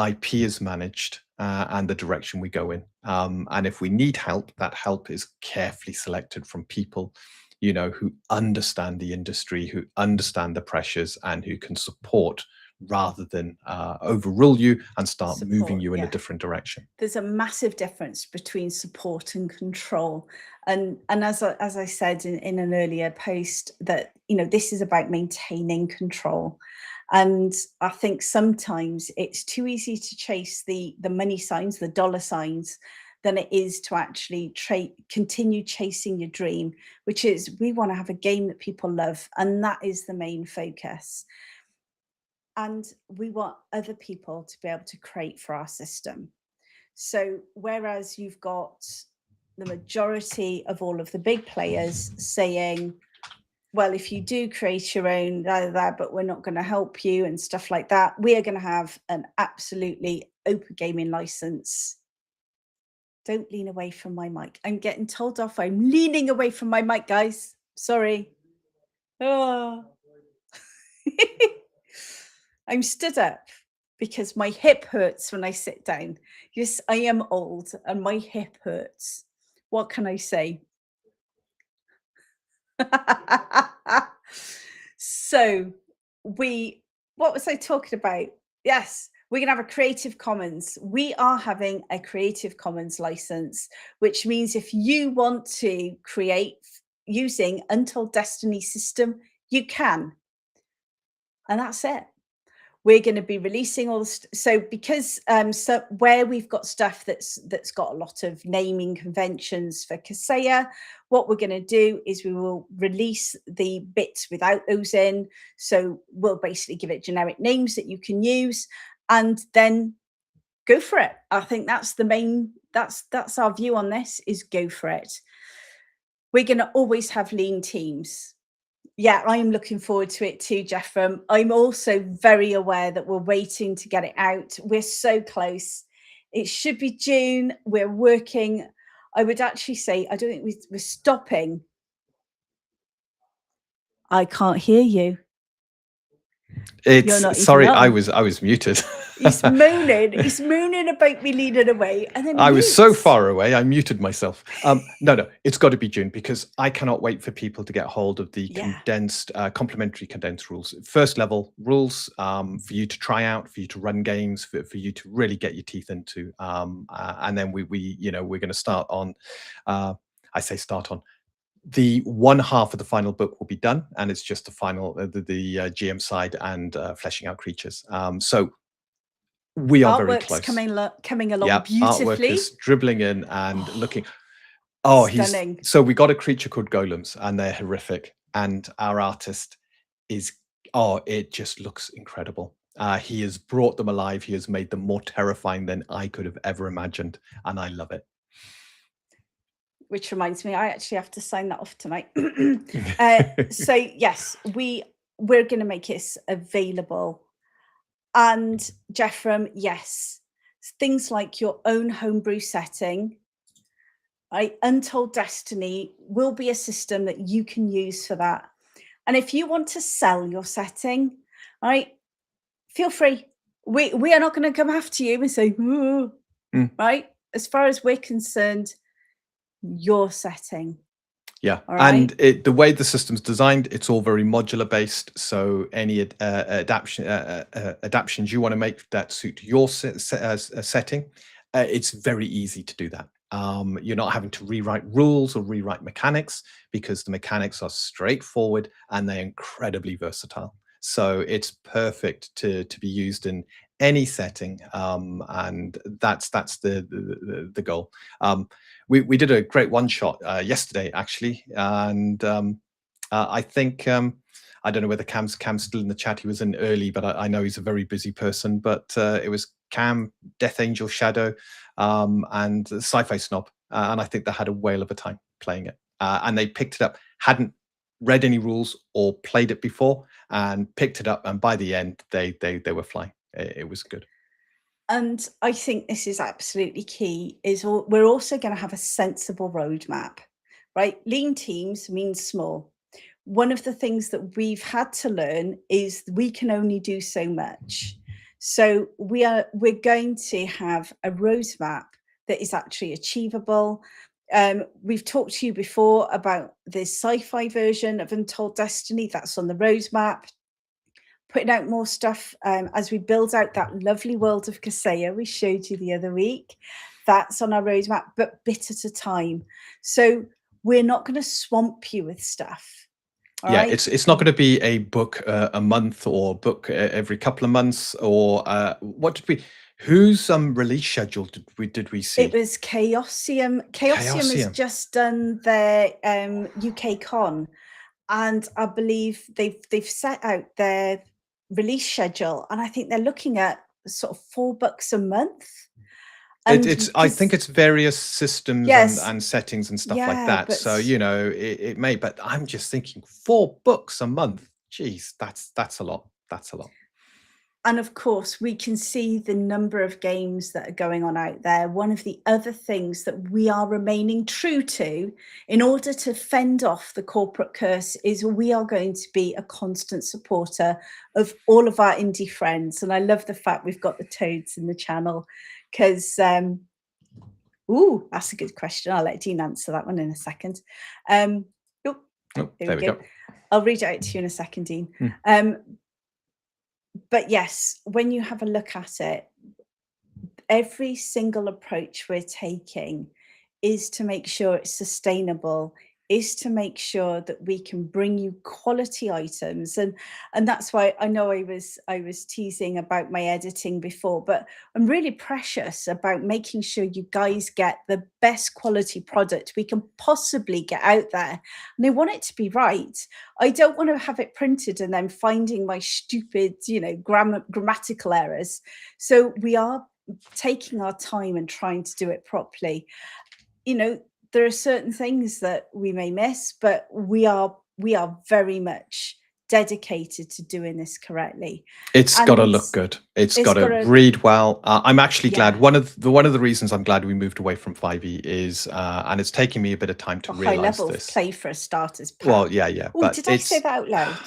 IP is managed, and the direction we go in. And if we need help, that help is carefully selected from people, who understand the industry, who understand the pressures, and who can support rather than overrule you and start moving Support, you in a yeah. different direction. There's a massive difference between support and control. And as I said in an earlier post, that this is about maintaining control. And I think sometimes it's too easy to chase the money signs, the dollar signs, than it is to actually continue chasing your dream, which is we want to have a game that people love, and that is the main focus. And we want other people to be able to create for our system. So whereas you've got the majority of all of the big players saying, well, if you do create your own, but we're not going to help you and stuff like that, we are going to have an absolutely open gaming license. Don't lean away from my mic. I'm getting told off. I'm leaning away from my mic, guys. Sorry. Oh. I'm stood up because my hip hurts when I sit down. Yes, I am old and my hip hurts. What can I say? So what was I talking about? Yes, we're going to have a Creative Commons. We are having a Creative Commons license, which means if you want to create using Untold Destiny system, you can. And that's it. We're going to be releasing all the so because so where we've got stuff that's got a lot of naming conventions for Kaseya, what we're going to do is we will release the bits without those in. So we'll basically give it generic names that you can use, and then go for it. I think that's the main. That's our view on this: is go for it. We're going to always have lean teams. Yeah, I'm looking forward to it too, Jeffrey. I'm also very aware that we're waiting to get it out. We're so close. It should be June. We're working. I would actually say, I don't think we're stopping. I can't hear you. Sorry, I was muted. He's moaning. He's moaning about me leaning away, and then I was so far away, I muted myself. No, it's got to be June because I cannot wait for people to get hold of the condensed, complementary condensed rules. First level rules for you to try out, for you to run games, for you to really get your teeth into, and then we're going to start on. I say start on. The one half of the final book will be done, and it's just the final, the GM side and fleshing out creatures. So we are very close. Coming along beautifully. Artwork is dribbling in and looking. Oh, stunning. So we got a creature called golems, and they're horrific. And our artist is, it just looks incredible. He has brought them alive. He has made them more terrifying than I could have ever imagined, and I love it. Which reminds me, I actually have to sign that off tonight. So yes, we're going to make it available. And Jeffrey, yes, things like your own homebrew setting. Untold Destiny will be a system that you can use for that. And if you want to sell your setting, right, feel free. We are not going to come after you and say, right? As far as we're concerned, your setting. Yeah, and the way the system's designed, it's all very modular based. So any adaptions you want to make that suit your setting, it's very easy to do that. You're not having to rewrite rules or rewrite mechanics because the mechanics are straightforward and they're incredibly versatile. So it's perfect to be used in any setting, and that's the goal. We did a great one shot yesterday, actually, and I think I don't know whether Cam's still in the chat. He was in early, but I know he's a very busy person. But it was Cam, Death Angel Shadow, and Sci-Fi Snob, and I think they had a whale of a time playing it. And they picked it up, hadn't read any rules or played it before, and picked it up. And by the end, they were flying. It was good. And I think this is absolutely key, is we're also going to have a sensible roadmap, right? Lean teams means small. One of the things that we've had to learn is we can only do so much. So we're going to have a roadmap that is actually achievable. We've talked to you before about the sci-fi version of Untold Destiny. That's on the roadmap. Putting out more stuff as we build out that lovely world of Kaseya we showed you the other week. That's on our roadmap, but bit at a time. So we're not going to swamp you with stuff. Yeah, it's not going to be a book a month or book every couple of months, or what did we? Whose release schedule did we see? It was Chaosium. Chaosium has just done their UK con, and I believe they've set out their release schedule, and I think they're looking at sort of $4 a month. And I think it's various systems and settings and stuff like that. So it may, but I'm just thinking $4 a month. Geez, that's a lot. That's a lot. And of course, we can see the number of games that are going on out there. One of the other things that we are remaining true to in order to fend off the corporate curse is we are going to be a constant supporter of all of our indie friends. And I love the fact we've got the Toads in the channel because, that's a good question. I'll let Dean answer that one in a second. There we go. I'll read it out to you in a second, Dean. But yes, when you have a look at it, every single approach we're taking is to make sure it's sustainable, is to make sure that we can bring you quality items. And that's why I know I was teasing about my editing before, but I'm really precious about making sure you guys get the best quality product we can possibly get out there. And I want it to be right. I don't want to have it printed and then finding my stupid, grammatical errors. So we are taking our time and trying to do it properly. There are certain things that we may miss, but we are very much dedicated to doing this correctly. It's got to look good. It's got to read well. I'm actually glad. One of the reasons I'm glad we moved away from 5e is, and it's taking me a bit of time to realize high level this. Play for a starter's pack. Well, yeah. Oh, did I say that out loud?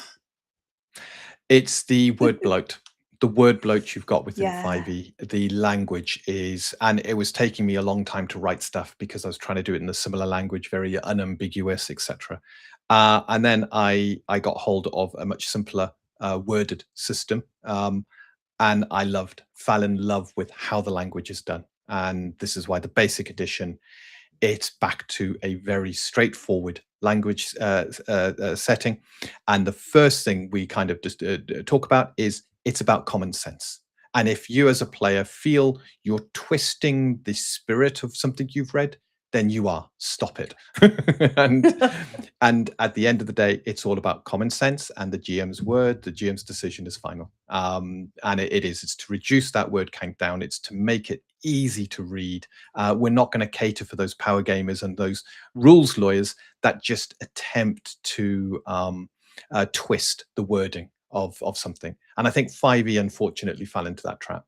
It's the word bloat. The word bloat you've got within 5e, the language is, and it was taking me a long time to write stuff because I was trying to do it in a similar language, very unambiguous, etc. And then I got hold of a much simpler worded system, and I fell in love with how the language is done. And this is why the basic edition, it's back to a very straightforward language setting. And the first thing we kind of just talk about is it's about common sense. And if you as a player feel you're twisting the spirit of something you've read, then you are. Stop it. and at the end of the day, it's all about common sense and the GM's word. The GM's decision is final. And it's to reduce that word count down. It's to make it easy to read. We're not going to cater for those power gamers and those rules lawyers that just attempt to twist the wording of something. And I think 5e unfortunately fell into that trap.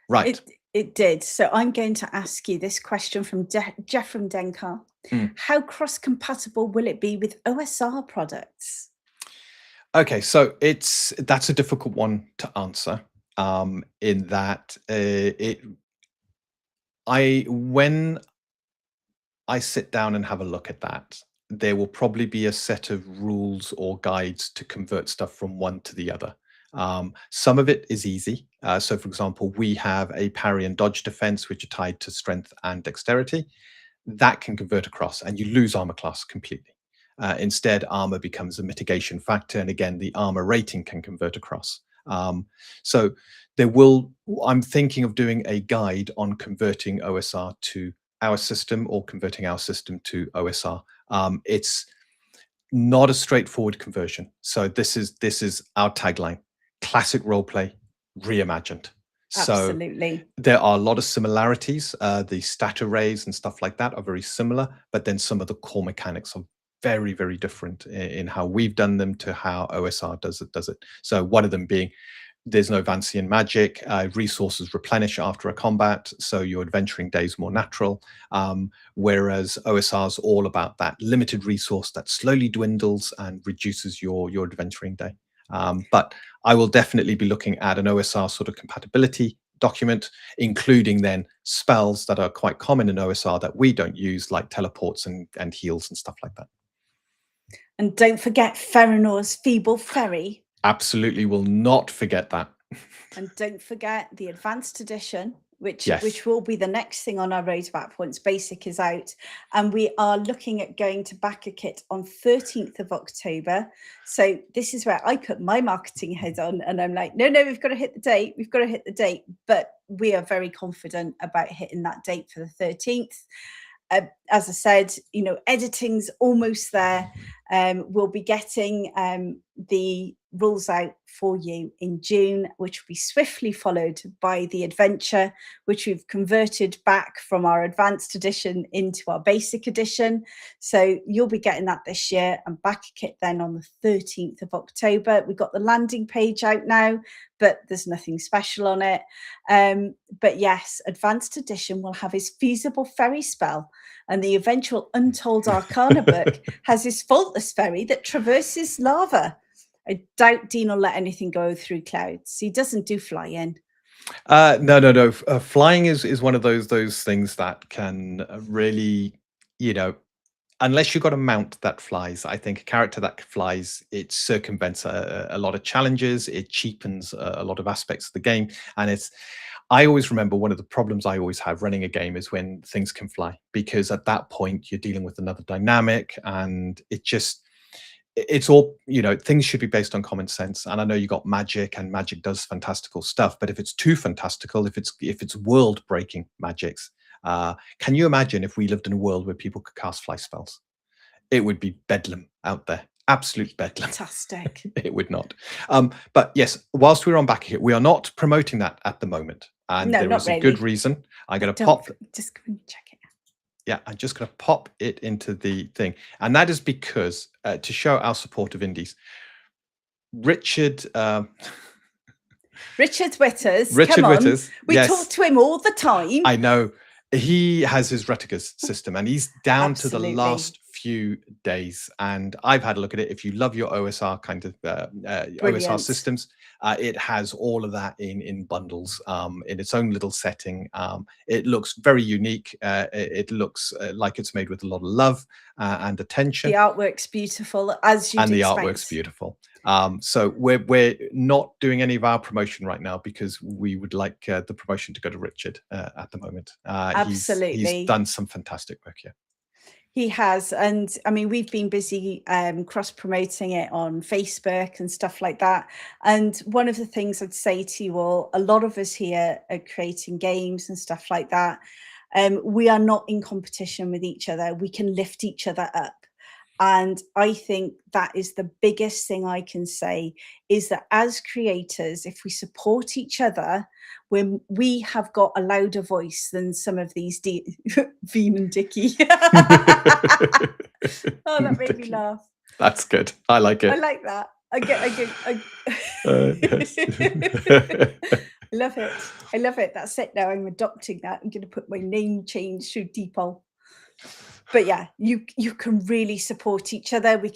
Right. It did. So I'm going to ask you this question from Jeff from Denkar. How cross-compatible will it be with OSR products? Okay, so that's a difficult one to answer. In that when I sit down and have a look at that, there will probably be a set of rules or guides to convert stuff from one to the other. Some of it is easy. So, for example, we have a parry and dodge defense, which are tied to strength and dexterity. That can convert across, and you lose armor class completely. Instead, armor becomes a mitigation factor, and again, the armor rating can convert across. So I'm thinking of doing a guide on converting OSR to our system or converting our system to OSR. not a straightforward conversion. So this is our tagline: classic roleplay reimagined. So Absolutely. there are a lot of similarities. The stat arrays and stuff like that are very similar, but then some of the core mechanics are very, very different in how we've done them to how OSR does it. So one of them being, there's no Vancian magic. Resources replenish after a combat, so your adventuring day is more natural. Whereas OSR is all about that limited resource that slowly dwindles and reduces your adventuring day. But I will definitely be looking at an OSR sort of compatibility document, including then spells that are quite common in OSR that we don't use, like teleports and heals and stuff like that. And don't forget Ferinor's Feeble Ferry. Absolutely will not forget that. And don't forget the Advanced Edition, which will be the next thing on our roadmap once Basic is out. And we are looking at going to back a kit on 13th of October. So this is where I put my marketing head on, and I'm like, no, we've got to hit the date. We've got to hit the date. But we are very confident about hitting that date for the 13th. As I said, editing's almost there. We'll be getting the rules out for you in June, which will be swiftly followed by the adventure, which we've converted back from our advanced edition into our basic edition. So you'll be getting that this year, and back a kit then on the 13th of October. We've got the landing page out now, but there's nothing special on it. But yes, advanced edition will have his feasible ferry spell, and the eventual Untold Arcana book has his faultless ferry that traverses lava. I doubt Dean will let anything go through clouds. He doesn't do flying. No. Flying is one of those things that can really, unless you've got a mount that flies. I think a character that flies, it circumvents a lot of challenges. It cheapens a lot of aspects of the game. And I always remember one of the problems I always have running a game is when things can fly, because at that point you're dealing with another dynamic, and it's all, things should be based on common sense. And I know you got magic, and magic does fantastical stuff, but if it's too fantastical, if it's world breaking magics, can you imagine if we lived in a world where people could cast fly spells? It would be bedlam out there. Absolute bedlam. Fantastic. It would not. But yes, whilst we're on back here, we are not promoting that at the moment. And no, there is really. a good reason. I'm going to pop. Just go and check it. Yeah, I'm just going to pop it into the thing. And that is because, to show our support of indies, Richard Witters. Richard come on. Witters. We talk to him all the time. I know. He has his Reticus system, and he's down to the last few days. And I've had a look at it. If you love your OSR kind of OSR systems, it has all of that in bundles, in its own little setting. It looks very unique. It looks like it's made with a lot of love and attention. The artwork's beautiful, as you'd expect. And the artwork's beautiful. So we're not doing any of our promotion right now, because we would like the promotion to go to Richard at the moment. Absolutely. He's done some fantastic work here. He has. And I mean, we've been busy cross-promoting it on Facebook and stuff like that. And one of the things I'd say to you all, a lot of us here are creating games and stuff like that. We are not in competition with each other. We can lift each other up. And I think that is the biggest thing I can say, is that as creators, if we support each other, we have got a louder voice than some of these Veen and Dickie. Oh, that made me laugh. That's good. I like it. I like that. Yes. I love it. I love it. That's it now. I'm adopting that. I'm going to put my name change to Deepol. But yeah, you can really support each other. We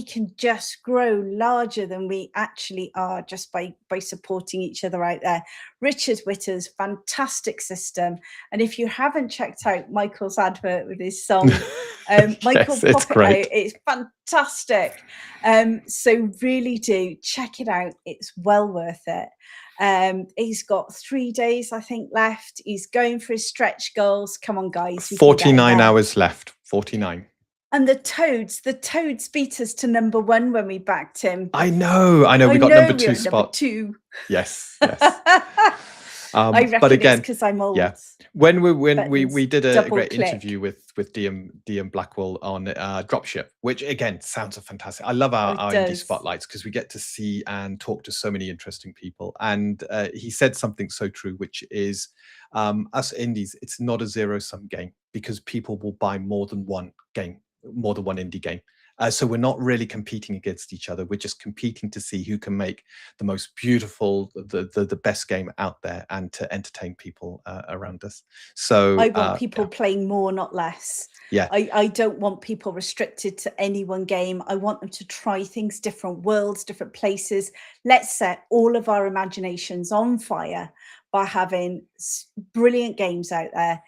can just grow larger than we actually are just by supporting each other out there. Richard Witters, fantastic system. And if you haven't checked out Michael's advert with his song, Michael, yes, it's great. It's fantastic. So really do check it out. It's well worth it. He's got 3 days, I think, left. He's going for his stretch goals. Come on, guys. 49 hours left. 49. And the Toads beat us to number 1 when we backed him. I know. We got number 2 spot. Number 2. Yes. I reckon But it's again, because I'm old. yeah, when we Buttons, did a double great click. interview with DM Blackwell on dropship, which again sounds fantastic. I love our indie does. spotlights because we get to see and talk to so many interesting people. And he said something so true, which is us indies, it's not a zero-sum game because people will buy more than one game, more than one indie game. So we're not really competing against each other. We're just competing to see who can make the most beautiful, the best game out there, and to entertain people around us. So I want people yeah. playing more, not less. Yeah. I don't want people restricted to any one game. I want them to try things, different worlds, different places. Let's set all of our imaginations on fire by having brilliant games out there.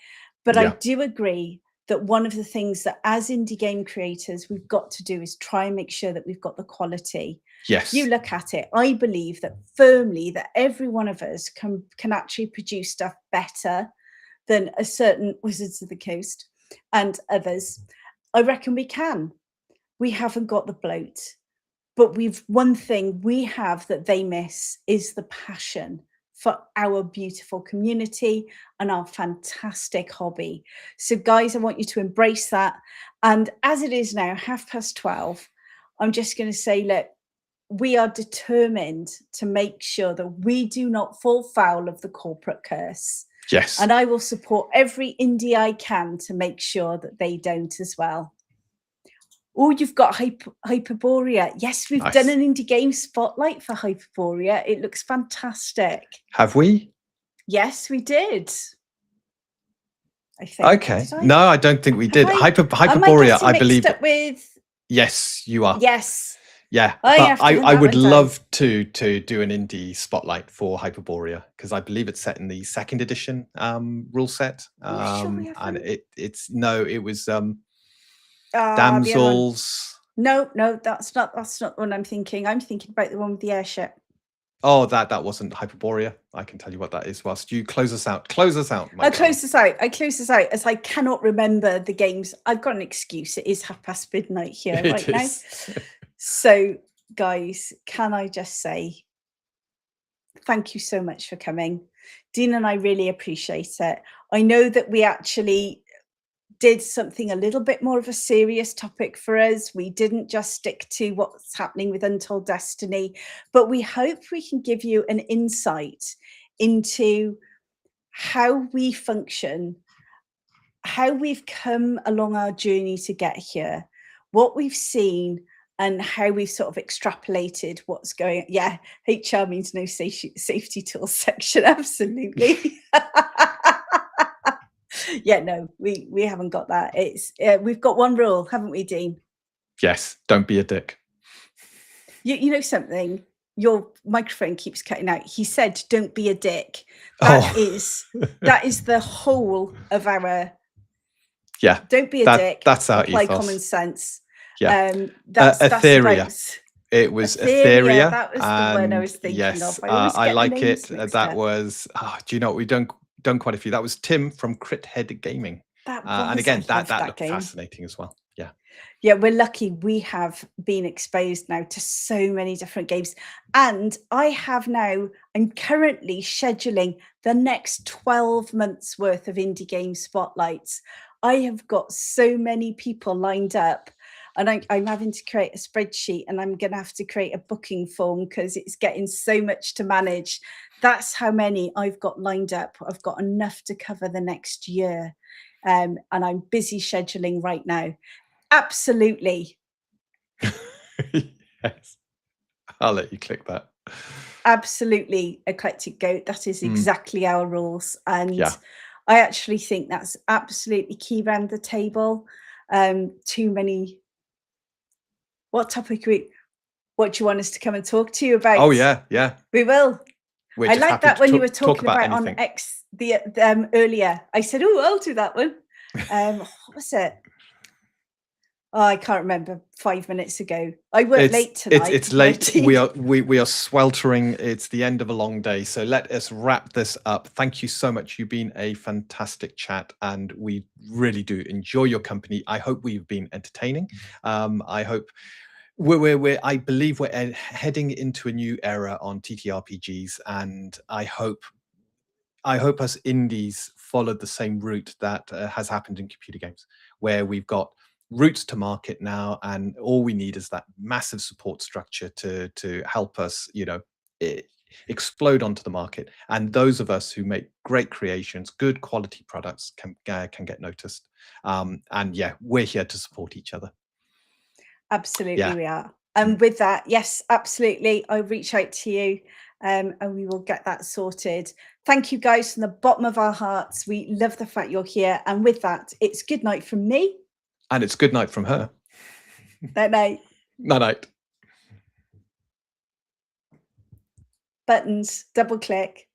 But I Yeah. do agree that one of the things that as indie game creators we've got to do is try and make sure that we've got the quality. Yes. You look at it, I believe that firmly that every one of us can actually produce stuff better than a certain Wizards of the Coast and others. I reckon we can. We haven't got the bloat, but one thing we have that they miss is the passion for our beautiful community and our fantastic hobby. So guys, I want you to embrace that. And as it is now 12:30, I'm just going to say, look, we are determined to make sure that we do not fall foul of the corporate curse. Yes. And I will support every indie I can to make sure that they don't as well. Oh, you've got Hyperborea. Yes, we've done an indie game spotlight for Hyperborea. It looks fantastic. Have we? Yes, we did. I think. Okay. No, I don't think we did. Hyperborea, I believe. Up with... Yes, you are. Yes. Yeah, but I would love to do an indie spotlight for Hyperborea because I believe it's set in the 2nd edition rule set. And it was damsels. No, that's not the one I'm thinking. I'm thinking about the one with the airship. Oh, that wasn't Hyperborea. I can tell you what that is whilst you close us out. Close us out. I close this out as I cannot remember the games. I've got an excuse. It is 12:30 midnight here right now. So, guys, can I just say thank you so much for coming. Dean and I really appreciate it. I know that we actually did something a little bit more of a serious topic for us. We didn't just stick to what's happening with Untold Destiny, but we hope we can give you an insight into how we function, how we've come along our journey to get here, what we've seen, and how we've sort of extrapolated what's going on. Yeah, HR means no safety tools section, absolutely. Yeah, no, we haven't got that. It's we've got one rule, haven't we, Dean? Yes, don't be a dick. You know something? Your microphone keeps cutting out. He said, "Don't be a dick." That is the whole of our. Yeah. Don't be a dick. That's our apply ethos. Common sense. Yeah. That's Etheria. It was Etheria. That was the one I was thinking of. I like it. That was. Do you know what we've done quite a few. That was Tim from Crit Head Gaming. And again, that looked fascinating as well. Yeah. Yeah, we're lucky we have been exposed now to so many different games. And I'm currently scheduling the next 12 months worth of indie game spotlights. I have got so many people lined up, and I'm having to create a spreadsheet, and I'm going to have to create a booking form because it's getting so much to manage. That's how many I've got lined up. I've got enough to cover the next year. And I'm busy scheduling right now. Absolutely. Yes. I'll let you click that. Absolutely, Eclectic Goat. That is exactly our rules. And I actually think that's absolutely key around the table. Too many. What topic what do you want us to come and talk to you about? Oh, yeah. We will. We're I like that when you were talking about anything. on X earlier. I said, "Oh, I'll do that one." What was it? Oh, I can't remember. 5 minutes ago. I worked late tonight. It's late. We are sweltering. It's the end of a long day. So let us wrap this up. Thank you so much. You've been a fantastic chat, and we really do enjoy your company. I hope we've been entertaining. I hope I believe we're heading into a new era on TTRPGs, and I hope I hope us indies followed the same route that has happened in computer games, where we've got routes to market now, and all we need is that massive support structure to help us, explode onto the market. And those of us who make great creations, good quality products, can get noticed. And yeah, we're here to support each other. Absolutely, Yeah. we are. And with that, yes, absolutely. I'll reach out to you, and we will get that sorted. Thank you guys from the bottom of our hearts. We love the fact you're here. And with that, it's good night from me. And it's good night from her. Night night. Night night. Buttons, double click.